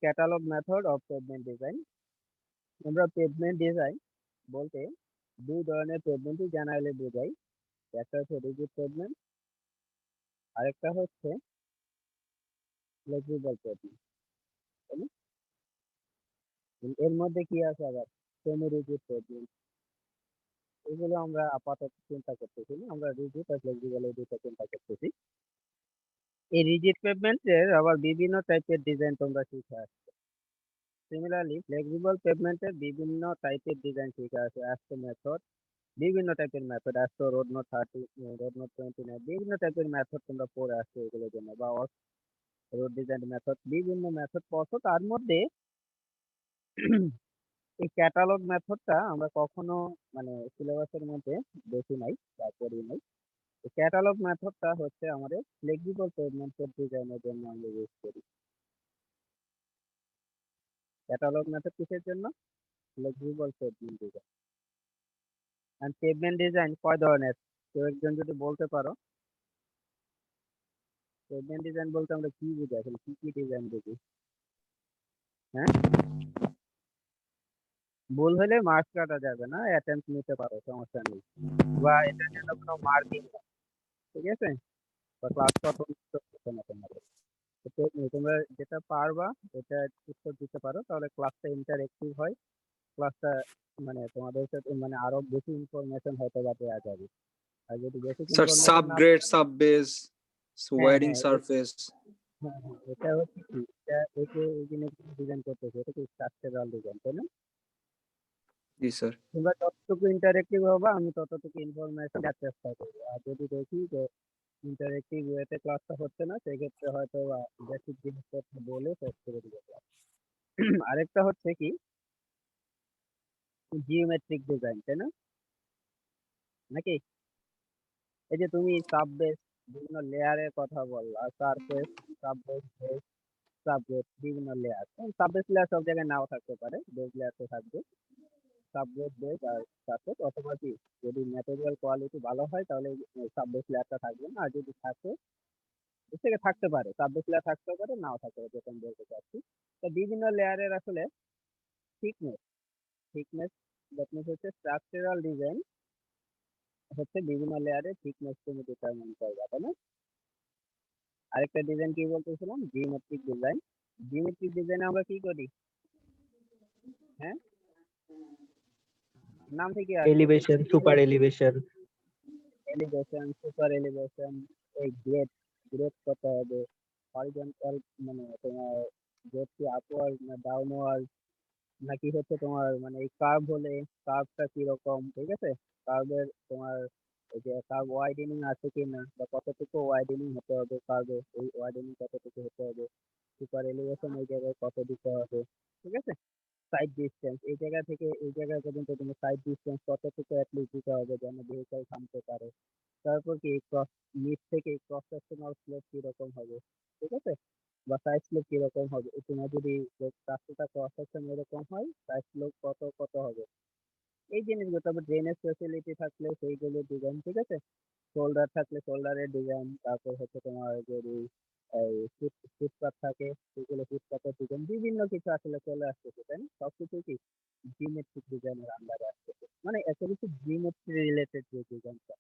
Catalogue method of pavement design. আমরা pavement design বলতে দুই ধরনের পেভমেন্টই জেনারেলি বোঝাই। একটা হচ্ছে রিজিড পেভমেন্ট, আরেকটা হচ্ছে ফ্লেক্সিবল পেভমেন্ট। এর মধ্যে কি আছে আবার সেমি রিজিড পেভমেন্ট, এগুলো আমরা আপাতত চিন্তা করতেছি না, আমরা রিজিড আর ফ্লেক্সিবল এই দুটো চিন্তা করতেছি। এই রিজিড পেভমেন্টের আবার বিভিন্ন টাইপের ডিজাইন তোমরা শিখে আসছো। সিমিলারলি ফ্লেক্সিবল পেভমেন্টের বিভিন্ন টাইপের ডিজাইন শিখে আছে, অ্যাস্ট্রো মেথড, বিভিন্ন টাইপের method, astro road note 30, road note 29, বিভিন্ন টাইপের মেথড তোমরা পড়ে আসছো এগুলোর জন্য, বা রোড ডিজাইন মেথড, বিভিন্ন মেথড পড়ছো। তার মধ্যে এই ক্যাটালগ মেথডটা আমরা কখনো মানে সিলেবাসের মধ্যে দেখি নাই বা পড়ি নাই। এই ক্যাটালগ মেথডটা হচ্ছে আমাদের ফ্লেক্সিবল পেভমেন্টের ডিজাইনের জন্য আমরা ইউজ করি। ক্যাটালগ মেথড কিসের জন্য? Flexible pavement design. And pavement design কয় ধরনের কেউ একজন যদি বলতে পারো? পেভমেন্ট ডিজাইন বলতে আমরা কি বুঝি, আসলে কি কি ডিজাইন বুঝি? হ্যাঁ, ভুল হলে মার্কস কাটা যাবে না, অ্যাটেম্পট নিতে পারো, সমস্যা নেই, বা এটার জন্য কোনো মার্কিং না, ঠিক আছে? বা ক্লাস কত করতে না তোমাদের, তো তোমরা যেটা পারবা এটা উত্তর দিতে পারো, তাহলে ক্লাসটা ইন্টারেক্টিভ হয়, ক্লাসটা মানে তোমাদের সাথে মানে আরো বেশি ইনফরমেশন হয়তো বা দেওয়া যাবে। আর যদি বেসিক স্যার ইনফরমেশন সাব না গ্রেড পাও, সাব বেস হ্যাঁ ওয়্যারিং হ্যাঁ সারফেস। হ্যাঁ হ্যাঁ, এটা হচ্ছে কি, এটা একে এই জিনিস ডিজাইন করতেছে, এটা কি স্ট্রাকচারাল ডিজাইন, তাই না? জি স্যার। তোমরা যতটুকু ইন্টারেক্টিভ হবে আমি ততটুকু ইনফরমেশন দেওয়ার চেষ্টা করবো। আর যদি দেখি যে ইন্টারেক্টিভ ওয়েতে ক্লাসটা হচ্ছে না, সেক্ষেত্রে হয়তো বেসিক জিনিসপত্র বলে শেষ করে দিবে ক্লাস। আরেকটা হচ্ছে কি জিওমেট্রিক ডিজাইন, তাই না? নাকি এই যে তুমি সাববেস বিভিন্ন লেয়ারের কথা বললা, সারফেস, সাববেস, বেস, সাববেস, বিভিন্ন লেয়ার। সাববেস লেয়ার সব জায়গায় নাও থাকতে পারে, বেস লেয়ার তো থাকবে। সাববেস, বেস আর সারফেস, অথবা কি যদি ম্যাটেরিয়াল কোয়ালিটি ভালো হয় তাহলে সাববেস লেয়ারটা থাকবে না, আর যদি থাকে এর থেকে থাকতে পারে, সাববেস লেয়ার থাকতে পারে, নাও থাকতে পারে, যেটা আমি বলতে চাচ্ছি। তো বিভিন্ন লেয়ারের আসলে থিকনেস, থিকনেস দ্যাট মিনস হচ্ছে স্ট্রাকচারাল ডিজাইন হচ্ছে বিভিন্ন লেয়ারের থিকনেস তুমি ডিটারমিন করবা, তাই না? আরেকটা ডিজাইন কি বলতেছিলাম, জিওমেট্রিক ডিজাইন। জিওমেট্রিক ডিজাইনে আমরা কি করি? হ্যাঁ, নাম থেকে আসছে elevation, super elevation. Elevation, super elevation, এই গ্রেড, গ্রেড কত হবে, হরিজন্টাল মানে তোমার গ্রেড কি আপওয়ার্ড না ডাউনওয়ার্ড, নাকি হচ্ছে তোমার মানে এই কার্ভ হলে কার্ভটা কিরকম, ঠিক আছে? কার্ভের তোমার এই যে কার্ভ ওয়াইডেনিং আছে কিনা, বা কতটুকু ওয়াইডেনিং হতে হবে কার্ভে, এই ওয়াইডেনিং কতটুকু হতে হবে, সুপার এলিভেশন এই জায়গায় কত দিতে হবে, ঠিক আছে? সাইড ডিসটেন্স এই জায়গা থেকে এই জায়গা পর্যন্ত তুমি সাইড ডিসটেন্স কতটুকু অ্যাটলিস্ট দিতে হবে যেন ভেহিকল থামতে পারে। তারপর কি ক্রস, নিচ থেকে ক্রস সেকশনাল স্লোপ কিরকম হবে, ঠিক আছে? বা সাইড স্লোপ কিরকম হবে, তোমার যদি রাস্তাটা ক্রস সেকশন এরকম হয় সাইড স্লোপ কত কত হবে, এই জিনিসগুলো। তারপর ড্রেনেজ ফ্যাসিলিটি থাকলে সেইগুলোর ডিজাইন, ঠিক আছে? শোল্ডার থাকলে শোল্ডারের ডিজাইন, তারপর হচ্ছে তোমার যদি এই ফুটপাথ থাকে সেগুলো ফুটপাথের ডিজাইন, বিভিন্ন কিছু আসলে চলে আসতেছে, তাই না? সবকিছু কি জিওমেট্রিক ডিজাইনের আন্ডারে আসতেছে, মানে এত কিছু জিওমেট্রি রিলেটেড যে ডিজাইনটা।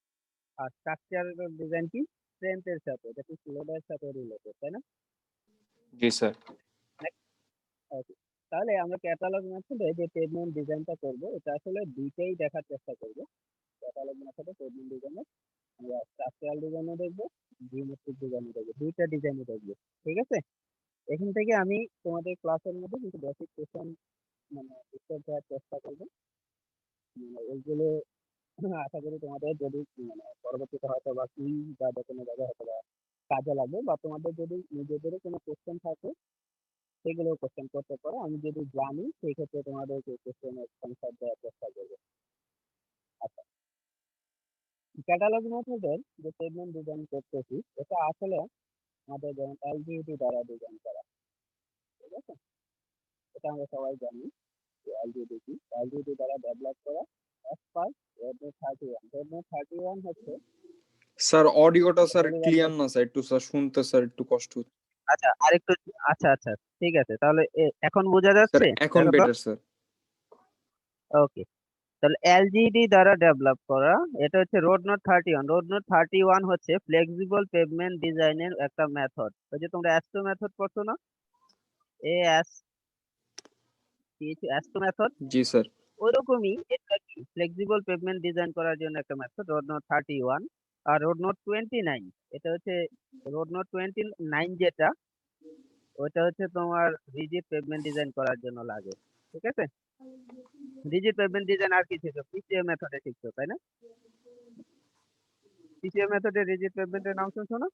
আর স্ট্রাকচারাল ডিজাইন কি স্ট্রেংথের সাথে, এটা কি লোডের সাথে রিলেটেড, তাই না? জি স্যার। Okay. তাহলে আমরা ক্যাটালগ মেথডে যে পেভমেন্ট ডিজাইনটা করব, এটা আসলে দুইটাই দেখার চেষ্টা করব। ক্যাটালগ মেথডে পেভমেন্ট ডিজাইনে আমরা স্ট্রাকচারাল ডিজাইনও দেখবো, জিওমেট্রিক ডিজাইনও দেখবো, দুইটা ডিজাইনও দেখবো, ঠিক আছে? এখান থেকে আমি তোমাদের ক্লাসের মধ্যে কিছু বেসিক কোশ্চেন মানে উত্তর দেওয়ার চেষ্টা করবো, মানে ওইগুলো আশা করি তোমাদের যদি মানে পরবর্তীতে হয়তো বা কুইজ বা কোনো জায়গায় হয়তো বা কাজে লাগবে, বা তোমাদের যদি নিজেদেরও কোনো কোশ্চেন থাকে সেগুলো কোশ্চেন করতে পারো, আমি যদি জানি সেই ক্ষেত্রে তোমাদেরকে কোশ্চেনের অ্যান্সার দেওয়ার চেষ্টা করবো। আচ্ছা, ক্যাটালগ মেথডের যে পেভমেন্ট ডিজাইন করতেছি এটা আসলে আমাদের যেমন এলজিইডি দ্বারা ডিজাইন করা, ঠিক আছে? এটা আমরা সবাই জানি যে এলজিইডি কি, এলজিইডি দ্বারা ডেভেলপ করা অ্যাজ পার রেডমি 31। রেডমি 31 হচ্ছে স্যার অডিওটা স্যার ডেলিভারি। ক্লিয়ার না স্যার, একটু স্যার শুনতে স্যার একটু কষ্ট হচ্ছে। আচ্ছা আরেকটু, আচ্ছা আচ্ছা ঠিক আছে, তাহলে এখন বোঝা স্যার যাচ্ছে? এখন দেখো তো। Better sir. ওকে, তাহলে এলজিডি দ্বারা ডেভেলপ করা, এটা হচ্ছে রোড নোট 31। রোড নোট 31 হচ্ছে ফ্লেক্সিবল পেভমেন্ট ডিজাইনের একটা মেথড। ওই যে তোমরা অ্যাস্টো মেথড পড়ছো না, এ এস অ্যাস্টো মেথড, জি স্যার। ওইরকমই এটা কি ফ্লেক্সিবল পেভমেন্ট ডিজাইন করার জন্য একটা মেথড, রোড নোট 31। আর রোড নোট 29, এটা হচ্ছে রোড নোট 29 যেটা, ওইটা হচ্ছে তোমার রিজিড পেভমেন্ট ডিজাইন করার জন্য লাগে। ঠিক আছে, রিজিড পেভমেন্ট ডিজাইন আর কি শিখছো, পিসিএ মেথডে শিখছো তাই না? পিসিএ মেথডে রিজিড পেভমেন্টের নাম শুনছো না?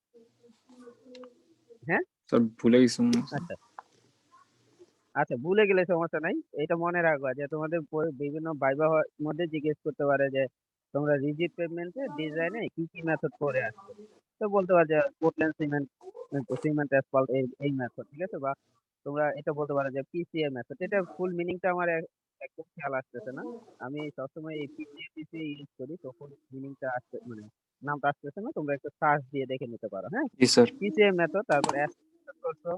হ্যাঁ। স্যার ভুলে গেছি মনে হয়, স্যার। আচ্ছা আচ্ছা, ভুলে গেলে সমস্যা নাই, এটা মনে রাখবা যে তোমাদের বিভিন্ন ভাইবা মধ্যে জিজ্ঞেস করতে পারে যে তোমরা রিজিড পেভমেন্টে ডিজাইনে কি কি মেথড করে আসছো। তো বলতে পারো যে পোর্টল্যান্ড সিমেন্ট, সিমেন্ট অ্যাসফল্ট, এই মেথড, ঠিক আছে। বা তোমরা এটা বলতে পারো যে পিসিএ মেথড। এটা ফুল মিনিংটা আমার একদম খেয়াল আসতেছে না, আমি সবসময় এই পিসিএ পিসিএ ইউজ করি, তো ফুল মিনিংটা আসতে মানে নামটা আসতেছে না, তোমরা একটু সার্চ দিয়ে দেখে নিতে পারো। হ্যাঁ, জি স্যার। পিসিএ মেথড, তারপর এস করছো,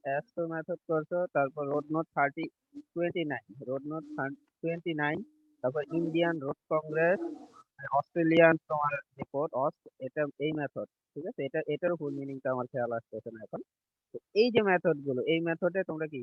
অ্যাস্ট্রো মেথড করছো, তারপর রোড নোট 29, রোড নোট 29, তারপর ইন্ডিয়ান রোড কংগ্রেস, অস্ট্রেলিয়ান তোমার রিপোর্ট অস্ট, এটা এই মেথড। ঠিক আছে, এটার ফুল মিনিংটা আমার খেয়াল আসতেছে না এখন। তো এই যে মেথড গুলো, এই মেথডে তোমরা কি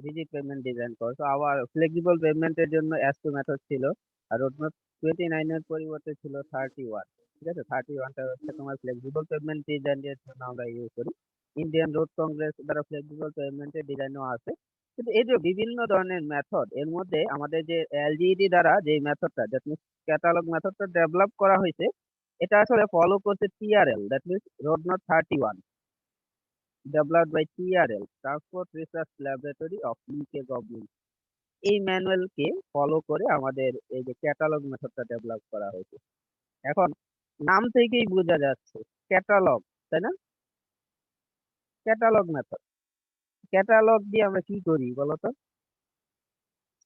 রিজিড পেমেন্ট ডিজাইন করছো। আবার ফ্লেক্সিবল পেমেন্টের জন্য অ্যাস্ট্রো মেথড ছিল, আর রোড নোট 29 এর পরিবর্তে ছিল 31। ঠিক আছে, 31টা হচ্ছে তোমার ফ্লেক্সিবল পেমেন্ট ডিজাইনের জন্য আমরা ইউজ করি। ইন্ডিয়ান রোড কংগ্রেস দ্বারা ফ্লেক্সিবল পেমেন্টের ডিজাইনও আছে। কিন্তু এই যে বিভিন্ন ধরনের মেথড, এর মধ্যে আমাদের যে এলজিইডি দ্বারা যে মেথডটা, দ্যাট মিনস ক্যাটালগ মেথডটা ডেভেলপ করা হয়েছে, এটা আসলে ফলো করছে TRL, that means road note 31, developed by TRL, Transport Research Laboratory of UK Government। এই ম্যানুয়ালকে ফলো করে আমাদের এই যে ক্যাটালগ মেথডটা ডেভেলপ করা হয়েছে। এখন নাম থেকেই বোঝা যাচ্ছে ক্যাটালগ, তাই না? ক্যাটালগ মেথড, ক্যাটালগ দিয়ে আমরা কি করি বলতো?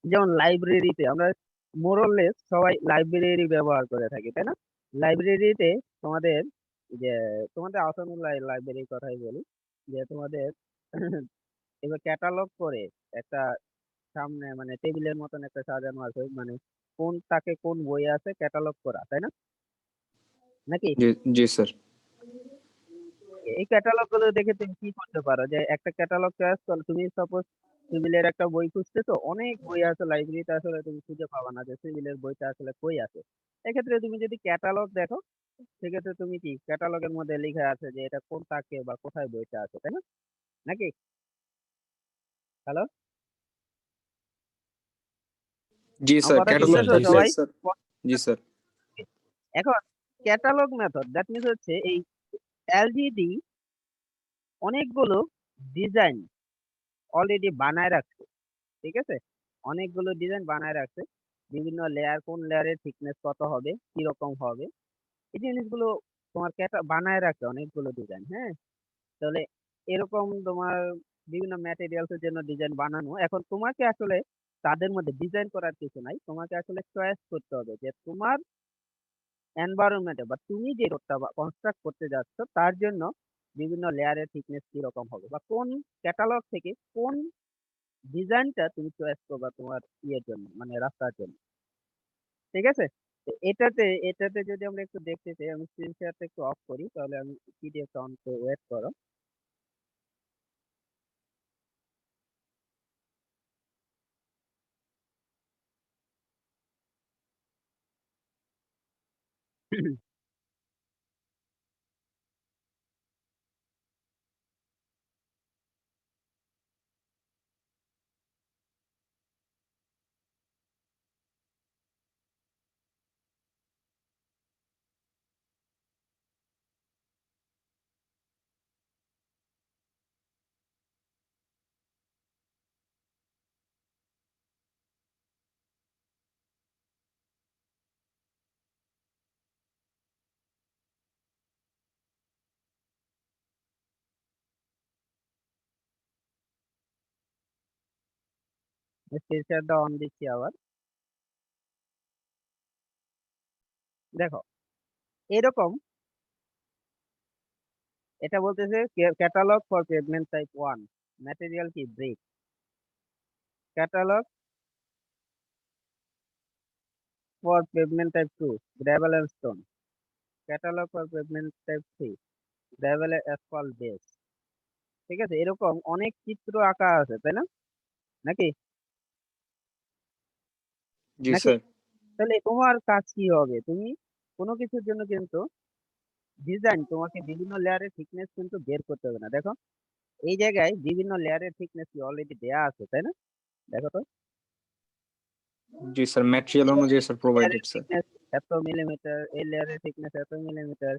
যেমন লাইব্রেরিতে আমরা মোরলেস সবাই লাইব্রেরি ব্যবহার করে থাকি, তাই না? লাইব্রেরিতে তোমাদের যে তোমাদের আসানুল লাইব্রেরির কথাই বলি, যে তোমাদের এবার ক্যাটালগ করে একটা সামনে মানে টেবিলের মতন একটা সাজানো আছে, মানে কোন তাকে কোন বই আছে ক্যাটালগ করা, তাই না? নাকি? জি জি স্যার। এই ক্যাটালগ গুলো দেখে তুমি কি করতে পারো, যে একটা ক্যাটালগ চয়েস করো, তুমি সাপোজ সিভিলের একটা বই খুঁজতেছো, অনেক বই আছে লাইব্রেরিতে, আসলে তুমি খুঁজে পাবা না যে সিভিলের বইটা আসলে কই আছে। এক্ষেত্রে তুমি যদি ক্যাটালগ দেখো, সেক্ষেত্রে তুমি কি ক্যাটালগের মধ্যে লেখা আছে যে এটা কোন তাকে বা কোথায় বইটা আছে, তাই না? নাকি? হ্যালো, জি আমার স্যার, কথা জি ক্যাটালগ স্যার, শুনতেছো জি থাকলে স্যার। সবাই? স্যার। জি স্যার। এখন ক্যাটালগ মেথড দ্যাট মিনস হচ্ছে এই এলজিডি অনেকগুলো ডিজাইন অলরেডি বানায় রাখছে। ঠিক আছে, অনেকগুলো ডিজাইন বানায় রাখছে, বিভিন্ন লেয়ার, কোন লেয়ারের থিকনেস কত হবে, কিরকম হবে, এই জিনিসগুলো তোমার বানায় রাখছে অনেকগুলো ডিজাইন। হ্যাঁ, তাহলে এরকম তোমার বিভিন্ন ম্যাটেরিয়ালস এর জন্য ডিজাইন বানানো। এখন তোমাকে আসলে তাদের মধ্যে ডিজাইন করার কিছু নাই, তোমাকে আসলে চয়েস করতে হবে যে তোমার এনভায়রনমেন্টে বা তুমি যে রোডটা কনস্ট্রাক্ট করতে যাচ্ছ তার জন্য বিভিন্ন লেয়ারের থিকনেস কিরকম হবে, বা কোন ক্যাটালগ থেকে কোন ডিজাইনটা তুমি চয়েস করবা তোমার ইয়ের জন্য, মানে রাস্তার জন্য। ঠিক আছে, তো এটাতে যদি আমরা একটু দেখতে চাই, আমি স্ক্রিন শেয়ারটা একটু অফ করি, তাহলে আমি পিডিএফ অন করে ওয়েট করো। স্ক্রিন শেয়ারটা অন দিচ্ছি আবার। দেখো, এরকম এটা বলতেছে catalogue for pavement type 1, material কি brick. Catalogue for pavement type 2, gravel and stone. Catalogue for pavement type 3, gravel asphalt base. ঠিক আছে, এরকম অনেক চিত্র আঁকা আছে, তাই না? নাকি जी নাকি सर। তাহলে তোমার কাজ কি হবে? তুমি কোনো কিছুর জন্য কিন্তু ডিজাইন, তোমাকে বিভিন্ন লেয়ারের থিকনেস কিন্তু বের করতে হবে না। দেখো এই জায়গায় বিভিন্ন লেয়ারের থিকনেস কি অলরেডি দেয়া আছে, তাই না? দেখো তো, जी सर, मटेरियल অনুযায়ী স্যার লেয়ারের প্রোভাইডেড স্যার। থিকনেস এত মিলিমিটার, এই লেয়ারের থিকনেস এত মিলিমিটার,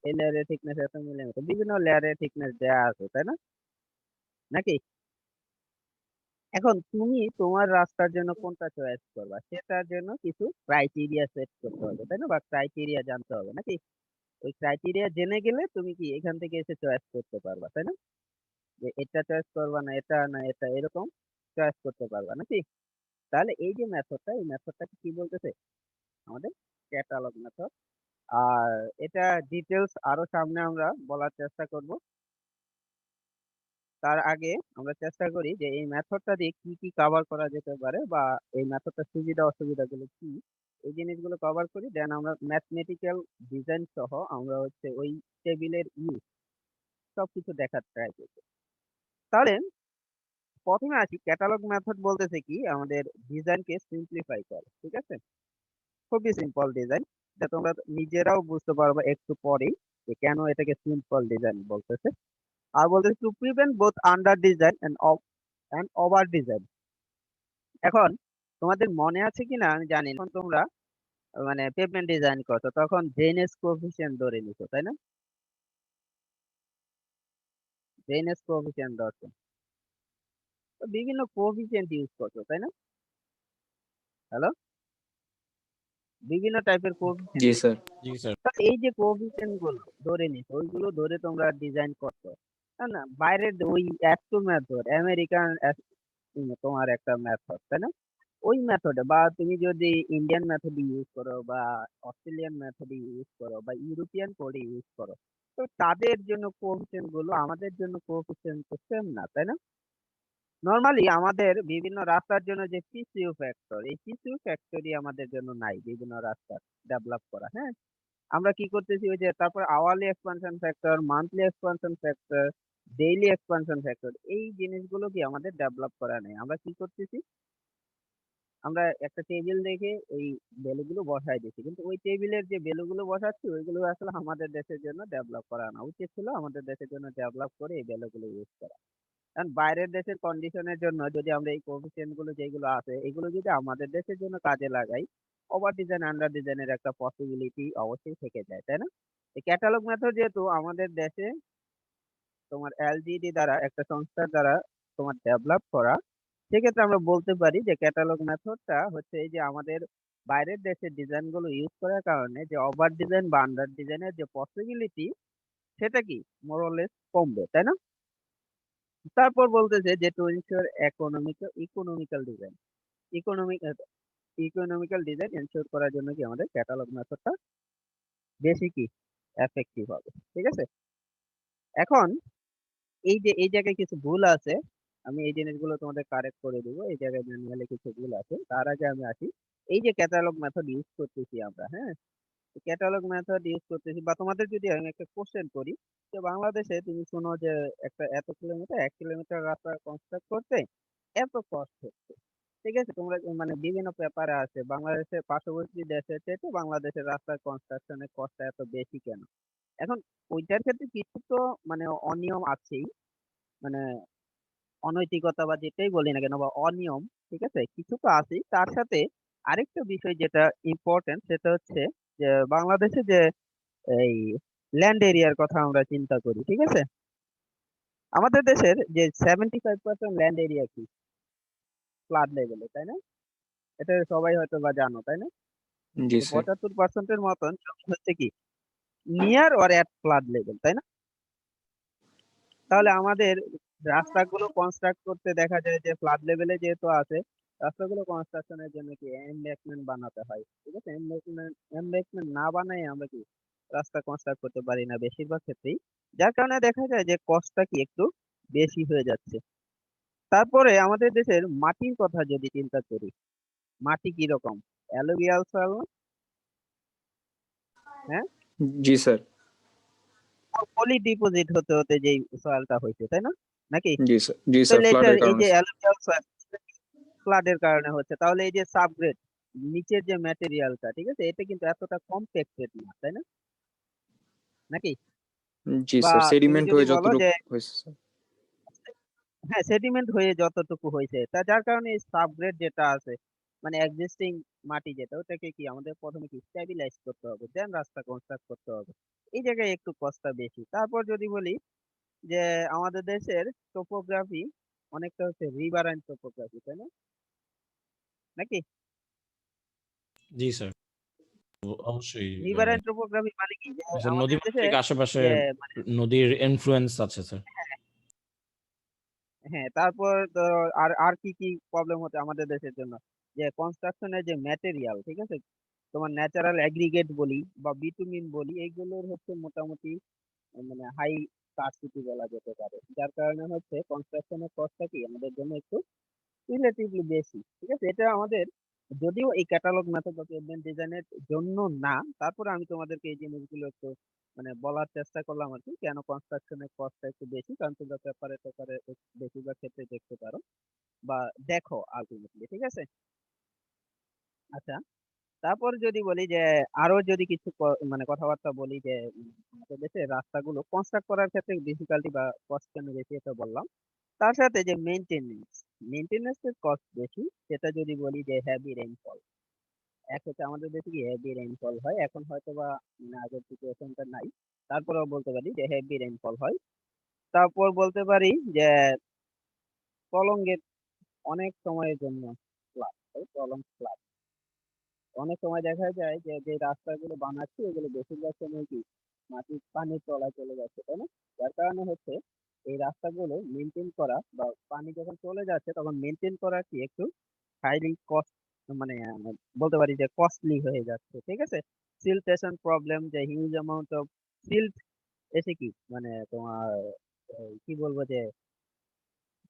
এই লেয়ারের থিকনেস এত মিলিমিটার, বিভিন্ন লেয়ারের থিকনেস দেয়া আছে, তাই না? নাকি এখন তুমি তোমার রাস্তার জন্য কোনটা চয়েস করবা, সেটার জন্য কিছু ক্রাইটেরিয়া সেট করতে হবে, তাই না? বা ক্রাইটেরিয়া জানতে হবে, নাকি? ওই ক্রাইটেরিয়া জেনে গেলে তুমি কি এখান থেকে এসে চয়েস করতে পারবা, তাই না? যে এটা চয়েস করবা না এটা, না এটা, এরকম চয়েস করতে পারবা, নাকি? তাহলে এই যে মেথডটা, এই মেথডটাকে কি বলতেছে? আমাদের ক্যাটালগ মেথড। আর এটা ডিটেলস আরো সামনে আমরা বলার চেষ্টা করব। তার আগে আমরা চেষ্টা করি যে এই মেথডটা দিয়ে কি কি কভার করা যেতে পারে, বা এই মেথডটার সুবিধা অসুবিধাগুলো কি, এই জিনিসগুলো কভার করি। দেন আমরা ম্যাথমেটিক্যাল ডিজাইন সহ আমরা হচ্ছে ওই টেবিলের ইউজ সবকিছু দেখার ট্রাই করব। তাহলে প্রথমে আসি, ক্যাটালগ মেথড বলতেছে কি আমাদের ডিজাইনকে সিম্পলিফাই করে। ঠিক আছে, খুবই সিম্পল ডিজাইন, এটা তোমরা নিজেরাও বুঝতে পারবে একটু পরেই যে কেন এটাকে সিম্পল ডিজাইন বলতেছে। আর বলতেছে to prevent both under design and over design. এখন তোমাদের মনে আছে কিনা আমি জানি না, যখন তোমরা মানে পেভমেন্ট ডিজাইন করছো তখন ড্রেনেজ কোএফিসিয়েন্ট ধরে নিছো, তাই না? ড্রেনেজ কোএফিসিয়েন্ট ধরছো, তো বিভিন্ন কোএফিসিয়েন্ট ইউজ করছো, তাই না? হ্যালো, বিভিন্ন টাইপের কোএফিসিয়েন্ট जी ইউজ। सर। जी सर। এই যে কোএফিসিয়েন্ট গুলো ধরে নিছো, ওইগুলো ধরে তোমরা ডিজাইন করছো, না না বাইরের ওই একটু মেথড আমেরিকান তোমার একটা মেথড, তাই না? ওই মেথডে, বা তুমি যদি ইন্ডিয়ান মেথড ইউজ করো, বা অস্ট্রেলিয়ান মেথড ইউজ করো, বা ইউরোপিয়ান কোড ইউজ করো, তো তাদের জন্য কোএফিসিয়েন্ট গুলো আমাদের জন্য কোএফিসিয়েন্ট তো সেম না, তাই না? নরমালি আমাদের বিভিন্ন রাস্তার জন্য যে পিসিইউ ফ্যাক্টর, এই পিসিইউ ফ্যাক্টরই আমাদের জন্য নাই বিভিন্ন রাস্তা ডেভেলপ করা। হ্যাঁ, আমরা কি করতেছি, ওই যে তারপর hourly expansion factor, monthly expansion factor, daily expansion factor, এই জিনিসগুলো কি আমাদের ডেভেলপ করা নেই। আমরা কি করতেছি, আমরা একটা টেবিল দেখে ওই ভ্যালুগুলো বসাই দিচ্ছি, কিন্তু ওই টেবিলের যে ভ্যালুগুলো বসাচ্ছি ওইগুলো আসলে আমাদের দেশের জন্য ডেভেলপ করা না। উচিত ছিল আমাদের দেশের জন্য ডেভেলপ করে এই ভ্যালুগুলো ইউজ করা। কারণ বাইরের দেশের কন্ডিশনের জন্য যদি আমরা এই কোএফিসিয়েন্ট গুলো যেগুলো আছে এগুলো যদি আমাদের দেশের জন্য কাজে লাগাই, ওভার ডিজাইন আন্ডার ডিজাইনের একটা পসিবিলিটি অবশ্যই থেকে যায়, তাই না? এই ক্যাটালগ মেথড যেহেতু আমাদের দেশে তোমার এলজিডি দ্বারা, একটা সংস্থার দ্বারা তোমার ডেভেলপ করা, সেক্ষেত্রে আমরা বলতে পারি যে ক্যাটালগ মেথডটা হচ্ছে এই যে আমাদের বাইরের দেশের ডিজাইন গুলো ইউজ করার কারণে যে ওভার ডিজাইন বা আন্ডার ডিজাইনের যে পসিবিলিটি, সেটা কি মোরলেস কমবে, তাই না? তারপর বলতেছে যে to ensure economical design, economic economical design ensure করার জন্য কি আমাদের ক্যাটালগ মেথডটা বেশি কি এফেক্টিভ হবে। ঠিক আছে, এখন এই যে এই জায়গায় কিছু ভুল আছে, আমি এই জিনিসগুলো তোমাদের কারেক্ট করে দিব। এই জায়গায় ম্যানুয়ালি কিছু ভুল আছে, তার আগে আমি আসি। এই যে ক্যাটালগ মেথড ইউজ করতেছি আমরা, হ্যাঁ, ক্যাটালগ মেথড ইউজ করতেছি, বা তোমাদের যদি আমি একটা কোশ্চেন করি যে বাংলাদেশে তুমি শোনো যে একটা এত কিলোমিটার, 1 কিলোমিটার রাস্তা কনস্ট্রাক্ট করতে এত কষ্ট হচ্ছে। ঠিক আছে, তোমরা মানে বিভিন্ন পেপারে আছে বাংলাদেশের পার্শ্ববর্তী দেশের চেয়ে বাংলাদেশের রাস্তার কনস্ট্রাকশনের কষ্ট এত বেশি কেন। এখন ওইটার ক্ষেত্রে কিছু তো মানে অনিয়ম আছেই, মানে অনৈতিকতা বা যেটাই বলি না কেন, বা অনিয়ম, ঠিক আছে, কিছু তো আছেই। তার সাথে আরেকটা বিষয় যেটা ইম্পর্টেন্ট, সেটা হচ্ছে যে বাংলাদেশে যে এই ল্যান্ড এরিয়ার কথা আমরা চিন্তা করি, ঠিক আছে, আমাদের দেশের যে 75% ল্যান্ড এরিয়া কি ফ্লাড লেভেলে, তাই না? এটা সবাই হয়তো বা জানো, তাই না? जी যে सर। 75%-এর মতন জমি হচ্ছে কি near or at flood level, তাই না? তাহলে আমাদের রাস্তাগুলো কনস্ট্রাক্ট করতে দেখা যায় যে ফ্লাড লেভেলে যেহেতু আছে, রাস্তাগুলো কনস্ট্রাকশনের জন্য কি এমব্যাঙ্কমেন্ট বানাতে হয়। ঠিক আছে, এমব্যাঙ্কমেন্ট না বানাই আমরা কি রাস্তা কনস্ট্রাক্ট করতে পারি না বেশিরভাগ ক্ষেত্রেই, যার কারণে দেখা যায় যে কষ্টটা কি একটু বেশি হয়ে যাচ্ছে। তারপরে আমাদের দেশের মাটির কথা যদি চিন্তা করি, মাটি কি রকম? অ্যালুভিয়াল সয়েল, হ্যাঁ, জি স্যার। পলি ডিপোজিট হতে হতে যেই সয়েলটা হয়েছে, তাই না? নাকি? জি স্যার, জি তো স্যার, লেটার ফ্লাডের এই কারণে যে স্যার। অ্যালুভিয়াল সয়েল ফ্লাডের কারণে হচ্ছে, তাহলে এই যে সাবগ্রেড নিচের যে ম্যাটেরিয়ালটা, ঠিক আছে, এটা কিন্তু এতটা কম্প্যাক্টেড না, তাই না? নাকি? জি বা স্যার, তুমি সেডিমেন্ট যদি হয়ে বলো যে যতটুকু হয়েছে স্যার। হ্যাঁ, সেডিমেন্ট হয়ে যতটুকু হয়েছে, তা যার কারণে সাবগ্রেড যেটা আছে, মানে এক্সিস্টিং মাটি যেটা, ওটাকে কি আমাদের প্রথমে কি স্টেবিলাইজ করতে হবে, দেন রাস্তা কনস্ট্রাক্ট করতে হবে। এই জায়গায় একটু কষ্টটা বেশি। তারপর যদি বলি যে আমাদের দেশের টোপোগ্রাফি অনেকটা হচ্ছে রিভারাইন টোপোগ্রাফি, তাই না? নাকি? জি স্যার, অবশ্যই। রিভারাইন টোপোগ্রাফি মানে কি, যে স্যার নদী আমাদের দেশে মাতৃক আশেপাশে যে মানে নদীর ইনফ্লুয়েন্স আছে স্যার। হ্যাঁ, তারপর তো আর আর কি কি প্রবলেম হচ্ছে আমাদের দেশের জন্য, যে কনস্ট্রাকশনের যে ম্যাটেরিয়াল, ঠিক আছে, তোমার ন্যাচারাল অ্যাগ্রিগেট বলি বা বিটুমিন বলি, এইগুলোর হচ্ছে মোটামুটি মানে হাই স্কারসিটি বলা যেতে পারে, যার কারণে হচ্ছে কনস্ট্রাকশনের কস্টটা কি আমাদের জন্য একটু রিলেটিভলি বেশি। ঠিক আছে, এটা আমাদের, যদিও এই ক্যাটালগ মেথড বা পেমেন্ট ডিজাইনের জন্য না, তারপরে আমি তোমাদেরকে এই জিনিসগুলো একটু মানে বলার চেষ্টা করলাম আর কি, কেন কনস্ট্রাকশনের কস্টটা একটু বেশি, কারণ তোমরা পেপারে পেপারে বেশিরভাগ ক্ষেত্রে দেখতে পারো বা দেখো আলটিমেটলি। ঠিক আছে, আচ্ছা, তারপর যদি বলি যে আরো যদি কিছু মানে কথাবার্তা বলি যে আমাদের দেশে রাস্তাগুলো কনস্ট্রাক্ট করার ক্ষেত্রে ডিফিকাল্টি বা কস্ট কেন বেশি, এটা বললাম। তার সাথে যে মেনটেনেন্সের কস্ট বেশি, সেটা যদি বলি যে হেভি রেইনফল। এক হচ্ছে আমাদের দেশে কি হেভি রেইনফল হয়, এখন হয়তো বা মানে আগের সিচুয়েশনটা নাই, তারপরেও বলতে পারি যে হেভি রেইনফল হয়। তারপর বলতে পারি যে প্রলঙ্গের অনেক সময়ের জন্য ফ্লাড, প্রলং ফ্লাড। অনেক সময় দেখা যায় যে যে রাস্তাগুলো বানাচ্ছে এগুলো বেশিরভাগ সময় কি মাটির পানির তলায় চলে যাচ্ছে, তাই না? যার কারণে হচ্ছে এই রাস্তাগুলো মেনটেন করা বা পানি যখন চলে যাচ্ছে তখন মেনটেন করা কি একটু হাইলি কস্ট, মানে বলতে পারি যে কস্টলি হয়ে যাচ্ছে। ঠিক আছে, সিল্টেশন প্রবলেম, যে হিউজ অ্যামাউন্ট অফ সিল্ট এসে কি মানে তোমার কি বলবো যে